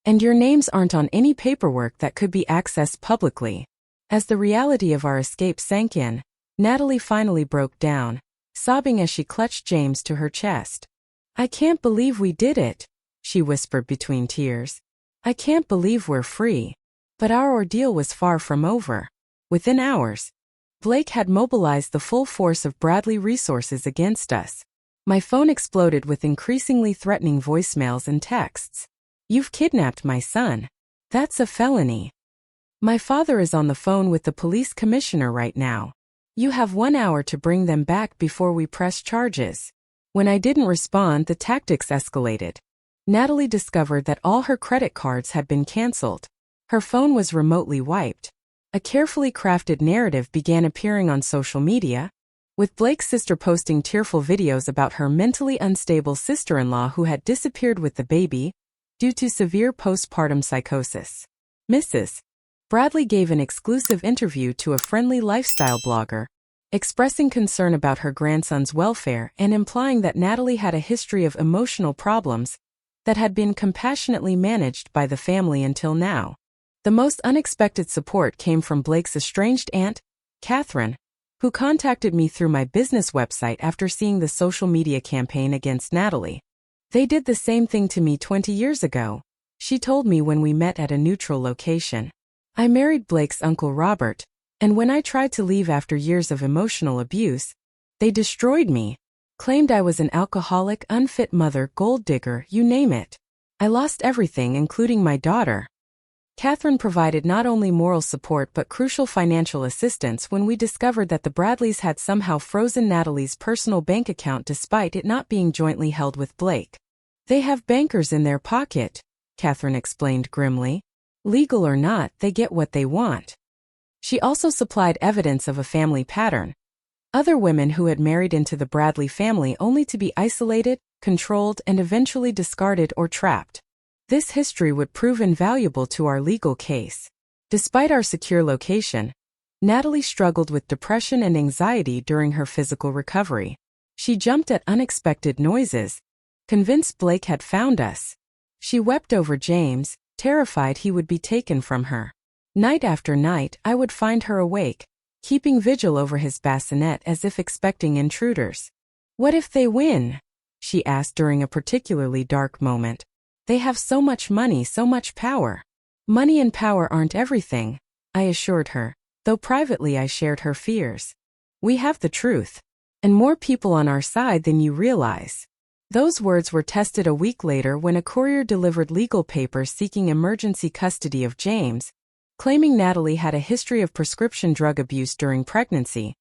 And your names aren't on any paperwork that could be accessed publicly. As the reality of our escape sank in, Natalie finally broke down, sobbing as she clutched James to her chest. I can't believe we did it, she whispered between tears. I can't believe we're free. But our ordeal was far from over. Within hours, Blake had mobilized the full force of Bradley resources against us. My phone exploded with increasingly threatening voicemails and texts. You've kidnapped my son. That's a felony. My father is on the phone with the police commissioner right now. You have 1 hour to bring them back before we press charges. When I didn't respond, the tactics escalated. Natalie discovered that all her credit cards had been canceled. Her phone was remotely wiped. A carefully crafted narrative began appearing on social media, with Blake's sister posting tearful videos about her mentally unstable sister-in-law who had disappeared with the baby due to severe postpartum psychosis. Mrs. Bradley gave an exclusive interview to a friendly lifestyle blogger, expressing concern about her grandson's welfare and implying that Natalie had a history of emotional problems that had been compassionately managed by the family until now. The most unexpected support came from Blake's estranged aunt, Catherine, who contacted me through my business website after seeing the social media campaign against Natalie. "They did the same thing to me 20 years ago," she told me when we met at a neutral location. "I married Blake's uncle Robert, and when I tried to leave after years of emotional abuse, they destroyed me, claimed I was an alcoholic, unfit mother, gold digger, you name it. I lost everything, including my daughter." Catherine provided not only moral support but crucial financial assistance when we discovered that the Bradleys had somehow frozen Natalie's personal bank account despite it not being jointly held with Blake. "They have bankers in their pocket," Catherine explained grimly. "Legal or not, they get what they want." She also supplied evidence of a family pattern. Other women who had married into the Bradley family only to be isolated, controlled, and eventually discarded or trapped. This history would prove invaluable to our legal case. Despite our secure location, Natalie struggled with depression and anxiety during her physical recovery. She jumped at unexpected noises, convinced Blake had found us. She wept over James, terrified he would be taken from her. Night after night, I would find her awake, keeping vigil over his bassinet as if expecting intruders. "What if they win?" she asked during a particularly dark moment. "They have so much money, so much power." "Money and power aren't everything," I assured her, though privately I shared her fears. "We have the truth, and more people on our side than you realize." Those words were tested a week later when a courier delivered legal papers seeking emergency custody of James, claiming Natalie had a history of prescription drug abuse during pregnancy,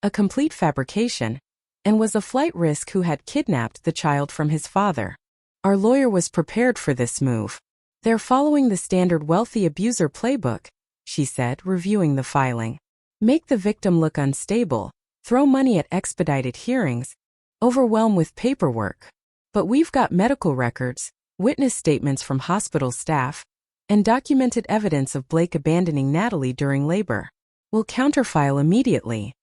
a complete fabrication, and was a flight risk who had kidnapped the child from his father. Our lawyer was prepared for this move. "They're following the standard wealthy abuser playbook," she said, reviewing the filing. "Make the victim look unstable, throw money at expedited hearings, overwhelm with paperwork. But we've got medical records, witness statements from hospital staff, and documented evidence of Blake abandoning Natalie during labor. We'll counterfile immediately."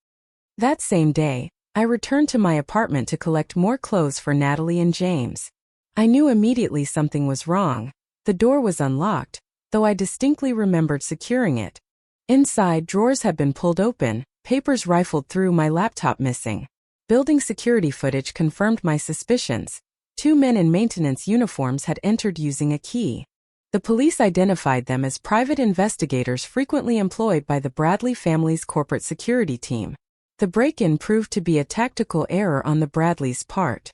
That same day, I returned to my apartment to collect more clothes for Natalie and James. I knew immediately something was wrong. The door was unlocked, though I distinctly remembered securing it. Inside, drawers had been pulled open, papers rifled through, my laptop missing. Building security footage confirmed my suspicions. 2 men in maintenance uniforms had entered using a key. The police identified them as private investigators frequently employed by the Bradley family's corporate security team. The break-in proved to be a tactical error on the Bradleys' part.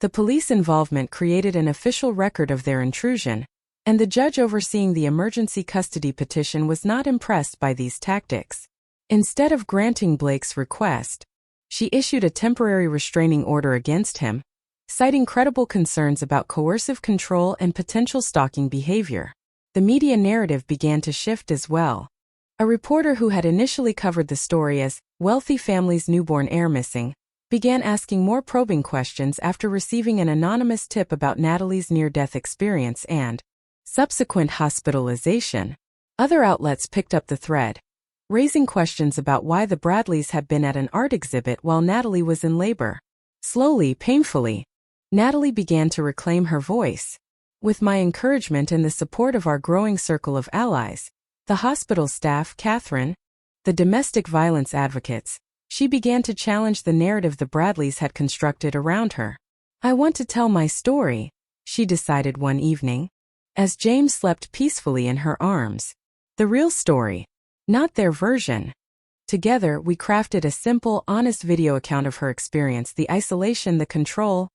The police involvement created an official record of their intrusion, and the judge overseeing the emergency custody petition was not impressed by these tactics. Instead of granting Blake's request, she issued a temporary restraining order against him, citing credible concerns about coercive control and potential stalking behavior. The media narrative began to shift as well. A reporter who had initially covered the story as "wealthy family's newborn heir missing" began asking more probing questions after receiving an anonymous tip about Natalie's near-death experience and subsequent hospitalization. Other outlets picked up the thread, raising questions about why the Bradleys had been at an art exhibit while Natalie was in labor. Slowly, painfully, Natalie began to reclaim her voice. With my encouragement and the support of our growing circle of allies, the hospital staff, Catherine, the domestic violence advocates, she began to challenge the narrative the Bradleys had constructed around her. "I want to tell my story," she decided one evening, as James slept peacefully in her arms. "The real story, not their version." Together, we crafted a simple, honest video account of her experience, the isolation, the control,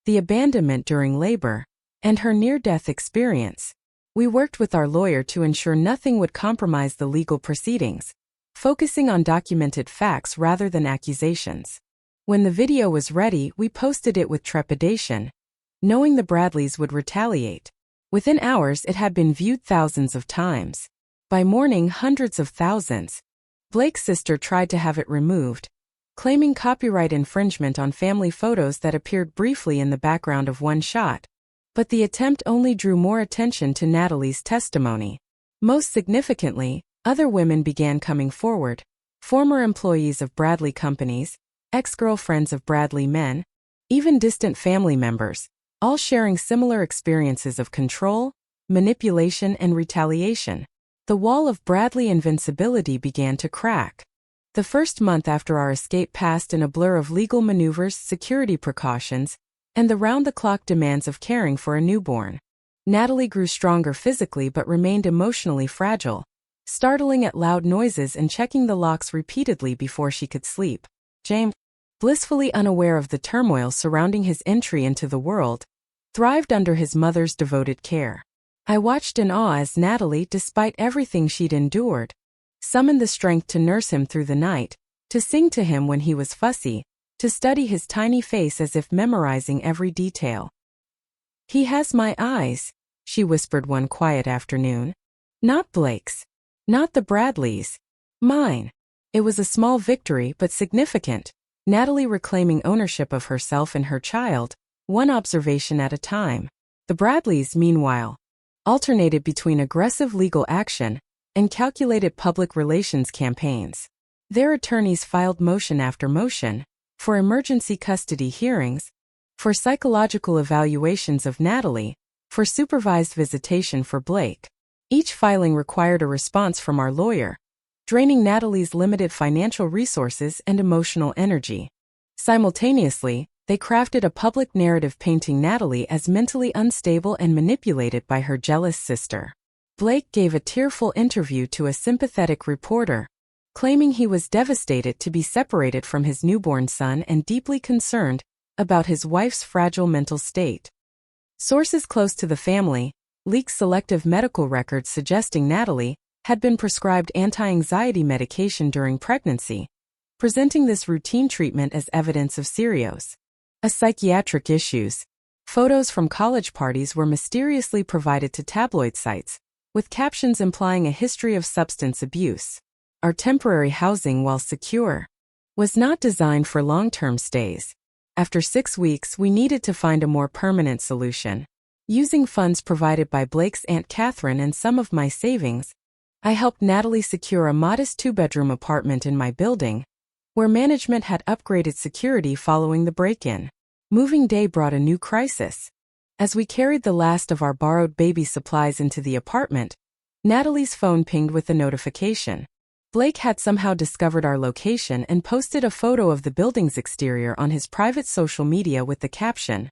the abandonment during labor, and her near-death experience. We worked with our lawyer to ensure nothing would compromise the legal proceedings, focusing on documented facts rather than accusations. When the video was ready, we posted it with trepidation, knowing the Bradleys would retaliate. Within hours, it had been viewed thousands of times. By morning, hundreds of thousands. Blake's sister tried to have it removed, claiming copyright infringement on family photos that appeared briefly in the background of one shot. But the attempt only drew more attention to Natalie's testimony. Most significantly, other women began coming forward, former employees of Bradley companies, ex-girlfriends of Bradley men, even distant family members, all sharing similar experiences of control, manipulation, and retaliation. The wall of Bradley invincibility began to crack. The first month after our escape passed in a blur of legal maneuvers, security precautions, and the round-the-clock demands of caring for a newborn. Natalie grew stronger physically but remained emotionally fragile, startling at loud noises and checking the locks repeatedly before she could sleep. James, blissfully unaware of the turmoil surrounding his entry into the world, thrived under his mother's devoted care. I watched in awe as Natalie, despite everything she'd endured, summoned the strength to nurse him through the night, to sing to him when he was fussy, to study his tiny face as if memorizing every detail. "He has my eyes," she whispered one quiet afternoon. "Not Blake's. Not the Bradleys. Mine." It was a small victory but significant, Natalie reclaiming ownership of herself and her child, one observation at a time. The Bradleys, meanwhile, alternated between aggressive legal action and calculated public relations campaigns. Their attorneys filed motion after motion, for emergency custody hearings, for psychological evaluations of Natalie, for supervised visitation for Blake. Each filing required a response from our lawyer, draining Natalie's limited financial resources and emotional energy. Simultaneously, they crafted a public narrative painting Natalie as mentally unstable and manipulated by her jealous sister. Blake gave a tearful interview to a sympathetic reporter, claiming he was devastated to be separated from his newborn son and deeply concerned about his wife's fragile mental state. Sources close to the family leaked selective medical records suggesting Natalie had been prescribed anti-anxiety medication during pregnancy, presenting this routine treatment as evidence of serious psychiatric issues. Photos from college parties were mysteriously provided to tabloid sites, with captions implying a history of substance abuse. Our temporary housing, while secure, was not designed for long-term stays. After 6 weeks, we needed to find a more permanent solution. Using funds provided by Blake's Aunt Catherine and some of my savings, I helped Natalie secure a modest 2-bedroom apartment in my building, where management had upgraded security following the break-in. Moving day brought a new crisis. As we carried the last of our borrowed baby supplies into the apartment, Natalie's phone pinged with a notification. Blake had somehow discovered our location and posted a photo of the building's exterior on his private social media with the caption,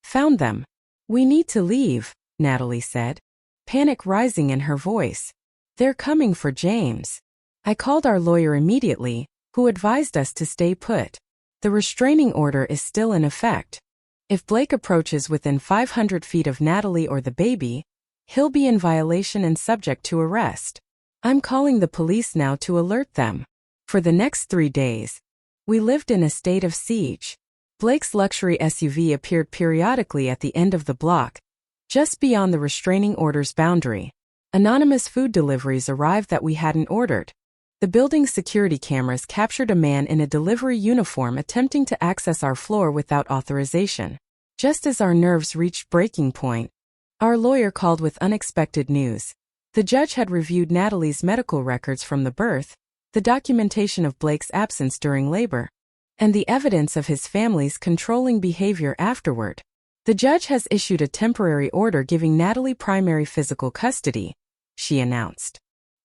"Found them. We need to leave," Natalie said, panic rising in her voice. "They're coming for James." I called our lawyer immediately, who advised us to stay put. The restraining order is still in effect. If Blake approaches within 500 feet of Natalie or the baby, he'll be in violation and subject to arrest. I'm calling the police now to alert them. For the next 3 days, we lived in a state of siege. Blake's luxury SUV appeared periodically at the end of the block, just beyond the restraining order's boundary. Anonymous food deliveries arrived that we hadn't ordered. The building's security cameras captured a man in a delivery uniform attempting to access our floor without authorization. Just as our nerves reached breaking point, our lawyer called with unexpected news. The judge had reviewed Natalie's medical records from the birth, the documentation of Blake's absence during labor, and the evidence of his family's controlling behavior afterward. The judge has issued a temporary order giving Natalie primary physical custody, she announced.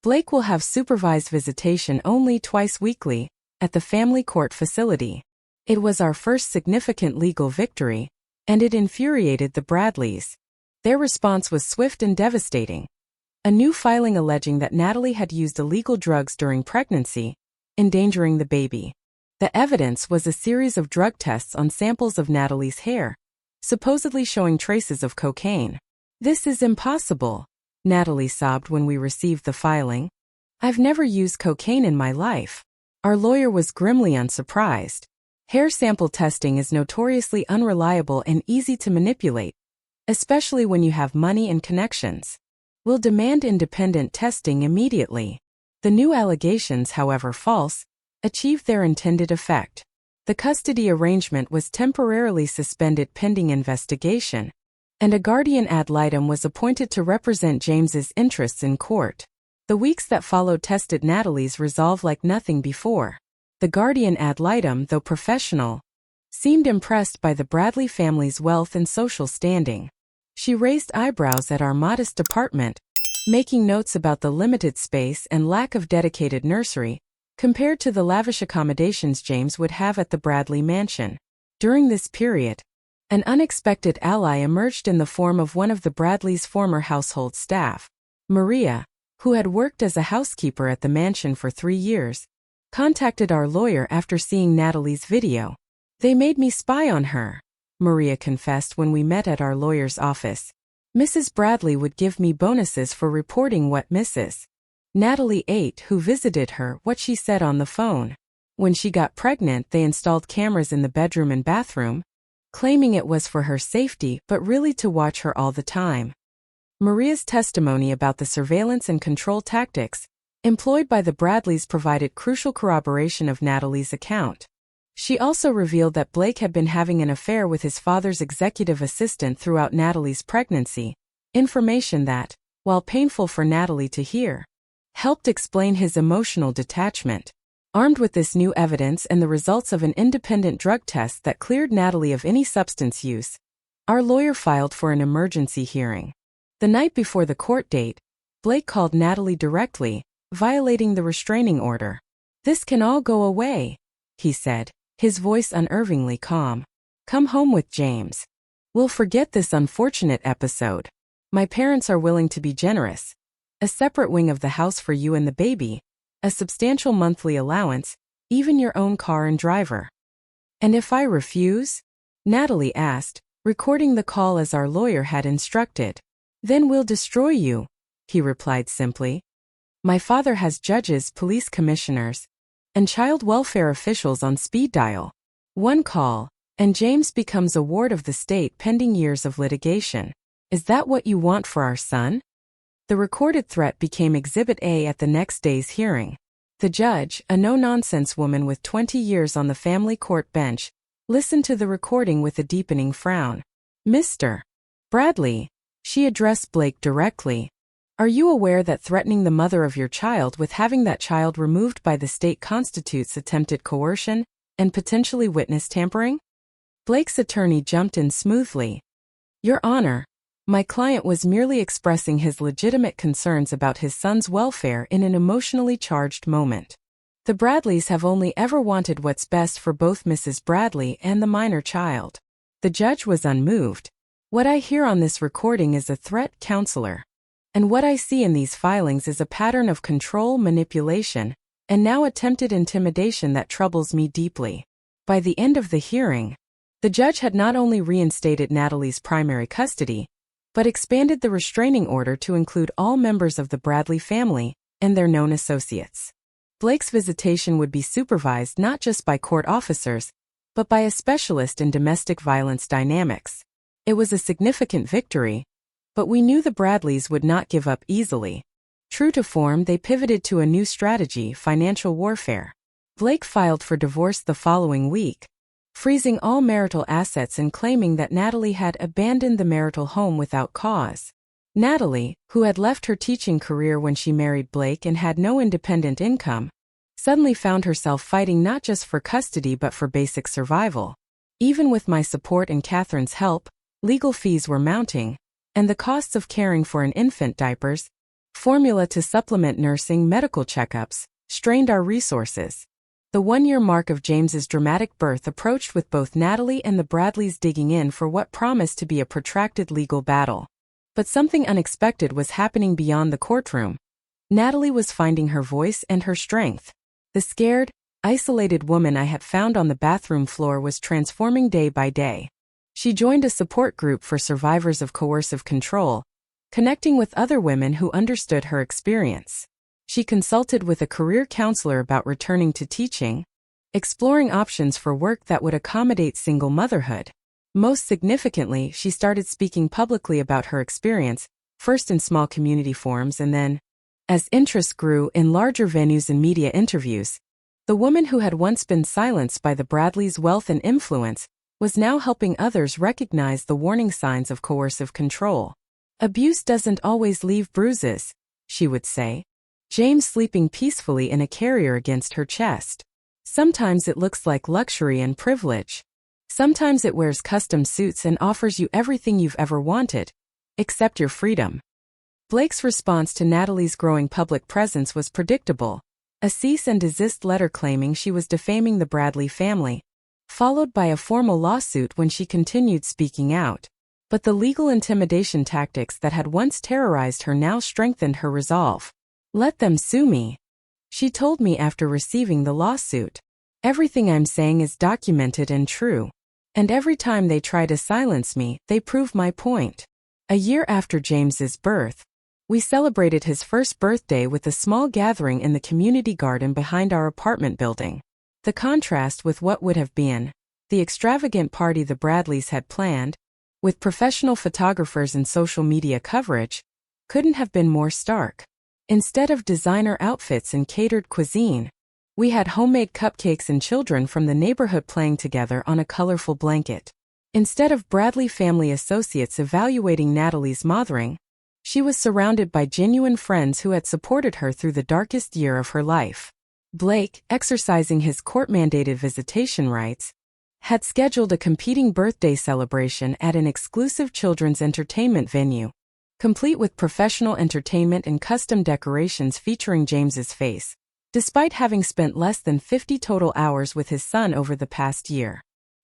Blake will have supervised visitation only twice weekly, at the family court facility. It was our first significant legal victory, and it infuriated the Bradleys. Their response was swift and devastating. A new filing alleging that Natalie had used illegal drugs during pregnancy, endangering the baby. The evidence was a series of drug tests on samples of Natalie's hair, supposedly showing traces of cocaine. "This is impossible," Natalie sobbed when we received the filing. "I've never used cocaine in my life." Our lawyer was grimly unsurprised. Hair sample testing is notoriously unreliable and easy to manipulate, especially when you have money and connections. "We'll demand independent testing immediately." The new allegations, however false, achieved their intended effect. The custody arrangement was temporarily suspended pending investigation, and a guardian ad litem was appointed to represent James's interests in court. The weeks that followed tested Natalie's resolve like nothing before. The guardian ad litem, though professional, seemed impressed by the Bradley family's wealth and social standing. She raised eyebrows at our modest apartment, making notes about the limited space and lack of dedicated nursery, compared to the lavish accommodations James would have at the Bradley mansion. During this period, an unexpected ally emerged in the form of one of the Bradleys' former household staff. Maria, who had worked as a housekeeper at the mansion for 3 years, contacted our lawyer after seeing Natalie's video. "They made me spy on her," Maria confessed when we met at our lawyer's office. "Mrs. Bradley would give me bonuses for reporting what Mrs. Natalie ate, who visited her, what she said on the phone. When she got pregnant, they installed cameras in the bedroom and bathroom, claiming it was for her safety but really to watch her all the time." Maria's testimony about the surveillance and control tactics employed by the Bradleys provided crucial corroboration of Natalie's account. She also revealed that Blake had been having an affair with his father's executive assistant throughout Natalie's pregnancy, information that, while painful for Natalie to hear, helped explain his emotional detachment. Armed with this new evidence and the results of an independent drug test that cleared Natalie of any substance use, our lawyer filed for an emergency hearing. The night before the court date, Blake called Natalie directly, violating the restraining order. "This can all go away," he said, his voice unnervingly calm. "Come home with James. We'll forget this unfortunate episode. My parents are willing to be generous. A separate wing of the house for you and the baby, a substantial monthly allowance, even your own car and driver." "And if I refuse?" Natalie asked, recording the call as our lawyer had instructed. "Then we'll destroy you," he replied simply. "My father has judges, police commissioners, and child welfare officials on speed dial. One call, and James becomes a ward of the state pending years of litigation. Is that what you want for our son?" The recorded threat became Exhibit A at the next day's hearing. The judge, a no-nonsense woman with 20 years on the family court bench, listened to the recording with a deepening frown. "Mr. Bradley," she addressed Blake directly, "are you aware that threatening the mother of your child with having that child removed by the state constitutes attempted coercion and potentially witness tampering?" Blake's attorney jumped in smoothly. "Your Honor, my client was merely expressing his legitimate concerns about his son's welfare in an emotionally charged moment. The Bradleys have only ever wanted what's best for both Mrs. Bradley and the minor child." The judge was unmoved. "What I hear on this recording is a threat, counselor. And what I see in these filings is a pattern of control, manipulation, and now attempted intimidation that troubles me deeply." By the end of the hearing, the judge had not only reinstated Natalie's primary custody, but expanded the restraining order to include all members of the Bradley family and their known associates. Blake's visitation would be supervised not just by court officers, but by a specialist in domestic violence dynamics. It was a significant victory, but we knew the Bradleys would not give up easily. True to form, they pivoted to a new strategy: financial warfare. Blake filed for divorce the following week, freezing all marital assets and claiming that Natalie had abandoned the marital home without cause. Natalie, who had left her teaching career when she married Blake and had no independent income, suddenly found herself fighting not just for custody but for basic survival. Even with my support and Catherine's help, legal fees were mounting, and the costs of caring for an infant, diapers, formula to supplement nursing, medical checkups, strained our resources. The 1-year mark of James's dramatic birth approached with both Natalie and the Bradleys digging in for what promised to be a protracted legal battle. But something unexpected was happening beyond the courtroom. Natalie was finding her voice and her strength. The scared, isolated woman I had found on the bathroom floor was transforming day by day. She joined a support group for survivors of coercive control, connecting with other women who understood her experience. She consulted with a career counselor about returning to teaching, exploring options for work that would accommodate single motherhood. Most significantly, she started speaking publicly about her experience, first in small community forums and then, as interest grew, in larger venues and media interviews. The woman who had once been silenced by the Bradleys' wealth and influence was now helping others recognize the warning signs of coercive control. "Abuse doesn't always leave bruises," she would say. James sleeping peacefully in a carrier against her chest. Sometimes it looks like luxury and privilege. Sometimes it wears custom suits and offers you everything you've ever wanted, except your freedom. Blake's response to Natalie's growing public presence was predictable. A cease and desist letter claiming she was defaming the Bradley family, followed by a formal lawsuit when she continued speaking out. But the legal intimidation tactics that had once terrorized her now strengthened her resolve. "Let them sue me," she told me after receiving the lawsuit. "Everything I'm saying is documented and true. And every time they try to silence me, they prove my point." A year after James's birth, we celebrated his first birthday with a small gathering in the community garden behind our apartment building. The contrast with what would have been the extravagant party the Bradleys had planned, with professional photographers and social media coverage, couldn't have been more stark. Instead of designer outfits and catered cuisine, we had homemade cupcakes and children from the neighborhood playing together on a colorful blanket. Instead of Bradley family associates evaluating Natalie's mothering, she was surrounded by genuine friends who had supported her through the darkest year of her life. Blake, exercising his court-mandated visitation rights, had scheduled a competing birthday celebration at an exclusive children's entertainment venue, complete with professional entertainment and custom decorations featuring James's face, despite having spent less than 50 total hours with his son over the past year.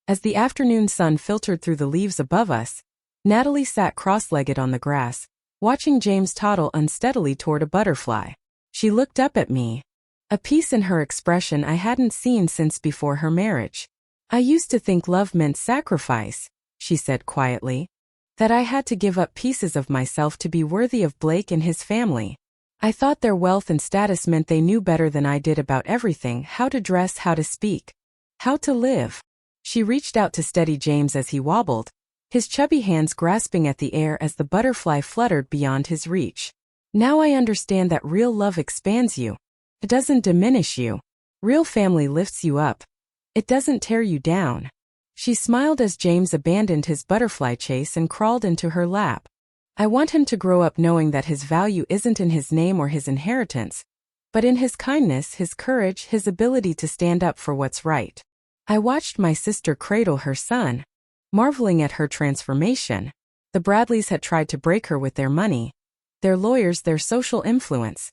As the afternoon sun filtered through the leaves above us, Natalie sat cross-legged on the grass, watching James toddle unsteadily toward a butterfly. She looked up at me, a peace in her expression I hadn't seen since before her marriage. "I used to think love meant sacrifice," she said quietly, "that I had to give up pieces of myself to be worthy of Blake and his family. I thought their wealth and status meant they knew better than I did about everything, how to dress, how to speak, how to live." She reached out to steady James as he wobbled, his chubby hands grasping at the air as the butterfly fluttered beyond his reach. "Now I understand that real love expands you. It doesn't diminish you. Real family lifts you up. It doesn't tear you down." She smiled as James abandoned his butterfly chase and crawled into her lap. "I want him to grow up knowing that his value isn't in his name or his inheritance, but in his kindness, his courage, his ability to stand up for what's right." I watched my sister cradle her son, marveling at her transformation. The Bradleys had tried to break her with their money, their lawyers, their social influence.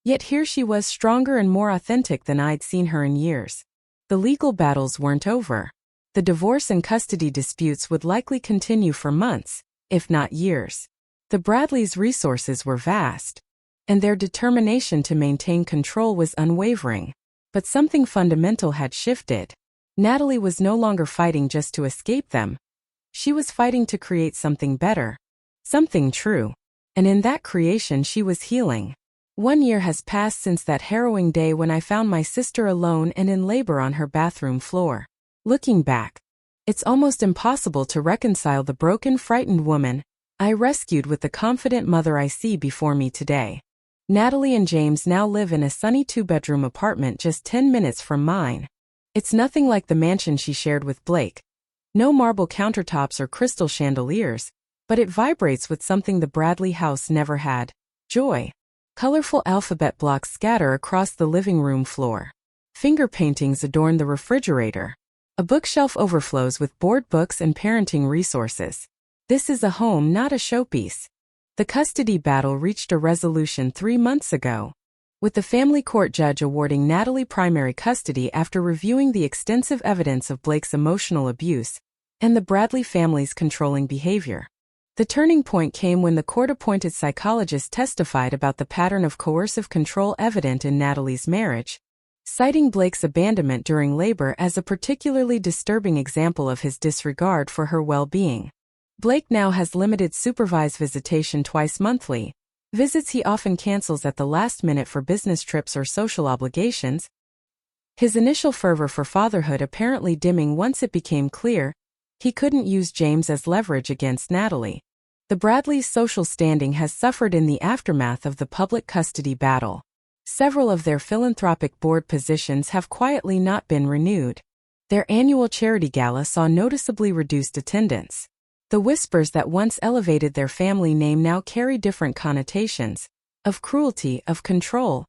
Yet here she was, stronger and more authentic than I'd seen her in years. The legal battles weren't over. The divorce and custody disputes would likely continue for months, if not years. The Bradleys' resources were vast, and their determination to maintain control was unwavering. But something fundamental had shifted. Natalie was no longer fighting just to escape them. She was fighting to create something better, something true. And in that creation she was healing. 1 year has passed since that harrowing day when I found my sister alone and in labor on her bathroom floor. Looking back, it's almost impossible to reconcile the broken, frightened woman I rescued with the confident mother I see before me today. Natalie and James now live in a sunny 2-bedroom apartment just 10 minutes from mine. It's nothing like the mansion she shared with Blake. No marble countertops or crystal chandeliers, but it vibrates with something the Bradley house never had: joy. Colorful alphabet blocks scatter across the living room floor. Finger paintings adorn the refrigerator. A bookshelf overflows with board books and parenting resources. This is a home, not a showpiece. The custody battle reached a resolution 3 months ago, with the family court judge awarding Natalie primary custody after reviewing the extensive evidence of Blake's emotional abuse and the Bradley family's controlling behavior. The turning point came when the court-appointed psychologist testified about the pattern of coercive control evident in Natalie's marriage, citing Blake's abandonment during labor as a particularly disturbing example of his disregard for her well-being. Blake now has limited supervised visitation twice monthly, visits he often cancels at the last minute for business trips or social obligations, his initial fervor for fatherhood apparently dimming once it became clear he couldn't use James as leverage against Natalie. The Bradleys' social standing has suffered in the aftermath of the public custody battle. Several of their philanthropic board positions have quietly not been renewed. Their annual charity gala saw noticeably reduced attendance. The whispers that once elevated their family name now carry different connotations: of cruelty, of control,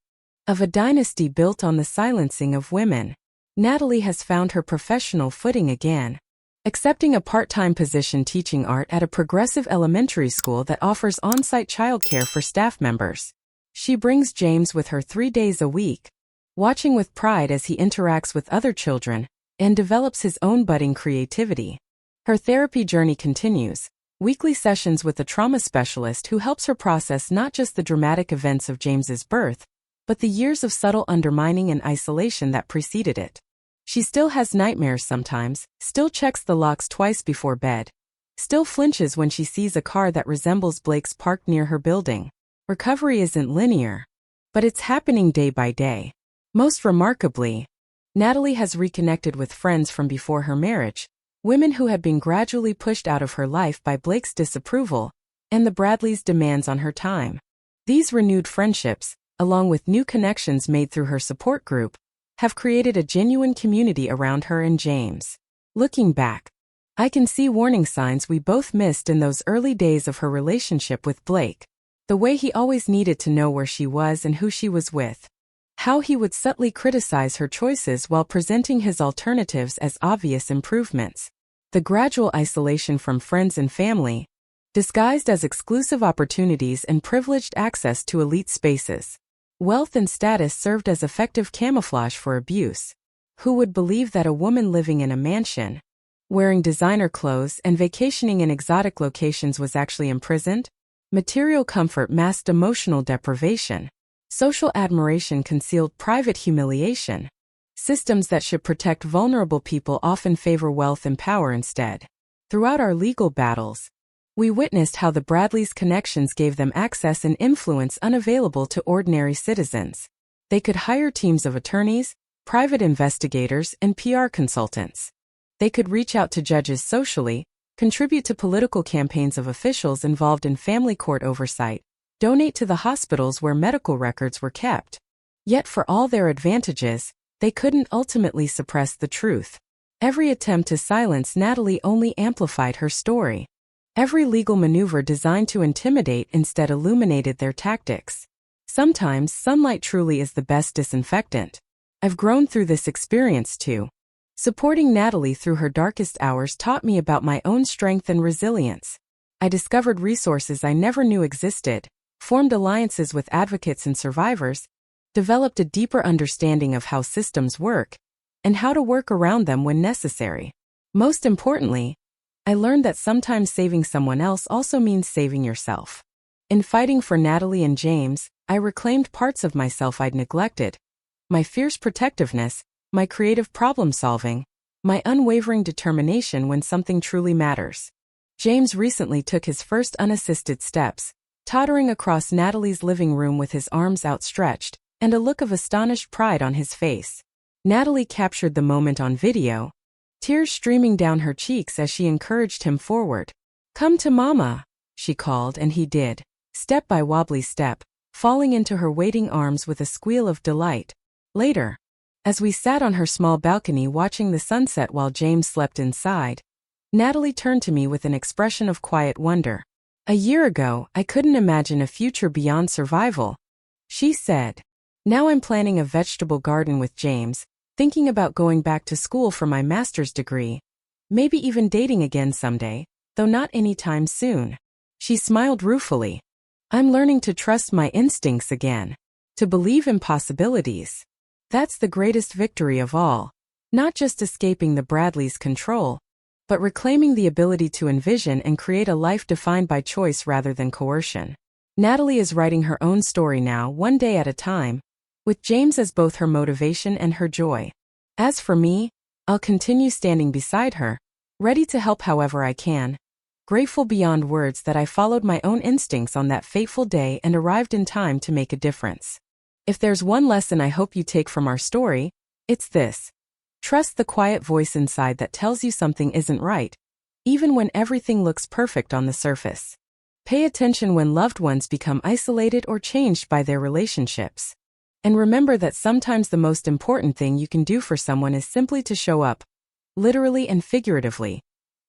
Of a dynasty built on the silencing of women, Natalie has found her professional footing again, accepting a part-time position teaching art at a progressive elementary school that offers on-site childcare for staff members. She brings James with her 3 days a week, watching with pride as he interacts with other children and develops his own budding creativity. Her therapy journey continues, weekly sessions with a trauma specialist who helps her process not just the dramatic events of James's birth, but the years of subtle undermining and isolation that preceded it. She still has nightmares sometimes, still checks the locks twice before bed, still flinches when she sees a car that resembles Blake's parked near her building. Recovery isn't linear, but it's happening day by day. Most remarkably, Natalie has reconnected with friends from before her marriage, women who had been gradually pushed out of her life by Blake's disapproval and the Bradleys' demands on her time. These renewed friendships, along with new connections made through her support group, have created a genuine community around her and James. Looking back, I can see warning signs we both missed in those early days of her relationship with Blake. The way he always needed to know where she was and who she was with. How he would subtly criticize her choices while presenting his alternatives as obvious improvements. The gradual isolation from friends and family, disguised as exclusive opportunities and privileged access to elite spaces. Wealth and status served as effective camouflage for abuse. Who would believe that a woman living in a mansion, wearing designer clothes and vacationing in exotic locations was actually imprisoned? Material comfort masked emotional deprivation. Social admiration concealed private humiliation. Systems that should protect vulnerable people often favor wealth and power instead. Throughout our legal battles, we witnessed how the Bradleys' connections gave them access and influence unavailable to ordinary citizens. They could hire teams of attorneys, private investigators, and PR consultants. They could reach out to judges socially, contribute to political campaigns of officials involved in family court oversight, donate to the hospitals where medical records were kept. Yet for all their advantages, they couldn't ultimately suppress the truth. Every attempt to silence Natalie only amplified her story. Every legal maneuver designed to intimidate instead illuminated their tactics. Sometimes sunlight truly is the best disinfectant. I've grown through this experience too. Supporting Natalie through her darkest hours taught me about my own strength and resilience. I discovered resources I never knew existed, formed alliances with advocates and survivors, developed a deeper understanding of how systems work, and how to work around them when necessary. Most importantly, I learned that sometimes saving someone else also means saving yourself. In fighting for Natalie and James, I reclaimed parts of myself I'd neglected. My fierce protectiveness, my creative problem-solving, my unwavering determination when something truly matters. James recently took his first unassisted steps, tottering across Natalie's living room with his arms outstretched and a look of astonished pride on his face. Natalie captured the moment on video, tears streaming down her cheeks as she encouraged him forward. "Come to Mama," she called, and he did, step by wobbly step, falling into her waiting arms with a squeal of delight. Later, as we sat on her small balcony watching the sunset while James slept inside, Natalie turned to me with an expression of quiet wonder. "A year ago, I couldn't imagine a future beyond survival," she said. "Now I'm planning a vegetable garden with James, thinking about going back to school for my master's degree, maybe even dating again someday, though not anytime soon." She smiled ruefully. "I'm learning to trust my instincts again, to believe in possibilities. That's the greatest victory of all. Not just escaping the Bradleys' control, but reclaiming the ability to envision and create a life defined by choice rather than coercion." Natalie is writing her own story now, one day at a time, with James as both her motivation and her joy. As for me, I'll continue standing beside her, ready to help however I can, grateful beyond words that I followed my own instincts on that fateful day and arrived in time to make a difference. If there's one lesson I hope you take from our story, it's this. Trust the quiet voice inside that tells you something isn't right, even when everything looks perfect on the surface. Pay attention when loved ones become isolated or changed by their relationships. And remember that sometimes the most important thing you can do for someone is simply to show up, literally and figuratively,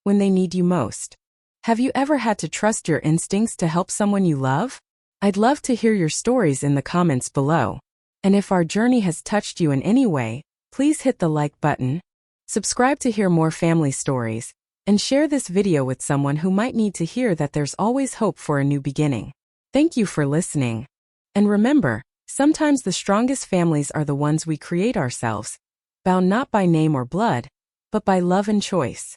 when they need you most. Have you ever had to trust your instincts to help someone you love? I'd love to hear your stories in the comments below. And if our journey has touched you in any way, please hit the like button, subscribe to hear more family stories, and share this video with someone who might need to hear that there's always hope for a new beginning. Thank you for listening. And remember, sometimes the strongest families are the ones we create ourselves, bound not by name or blood, but by love and choice.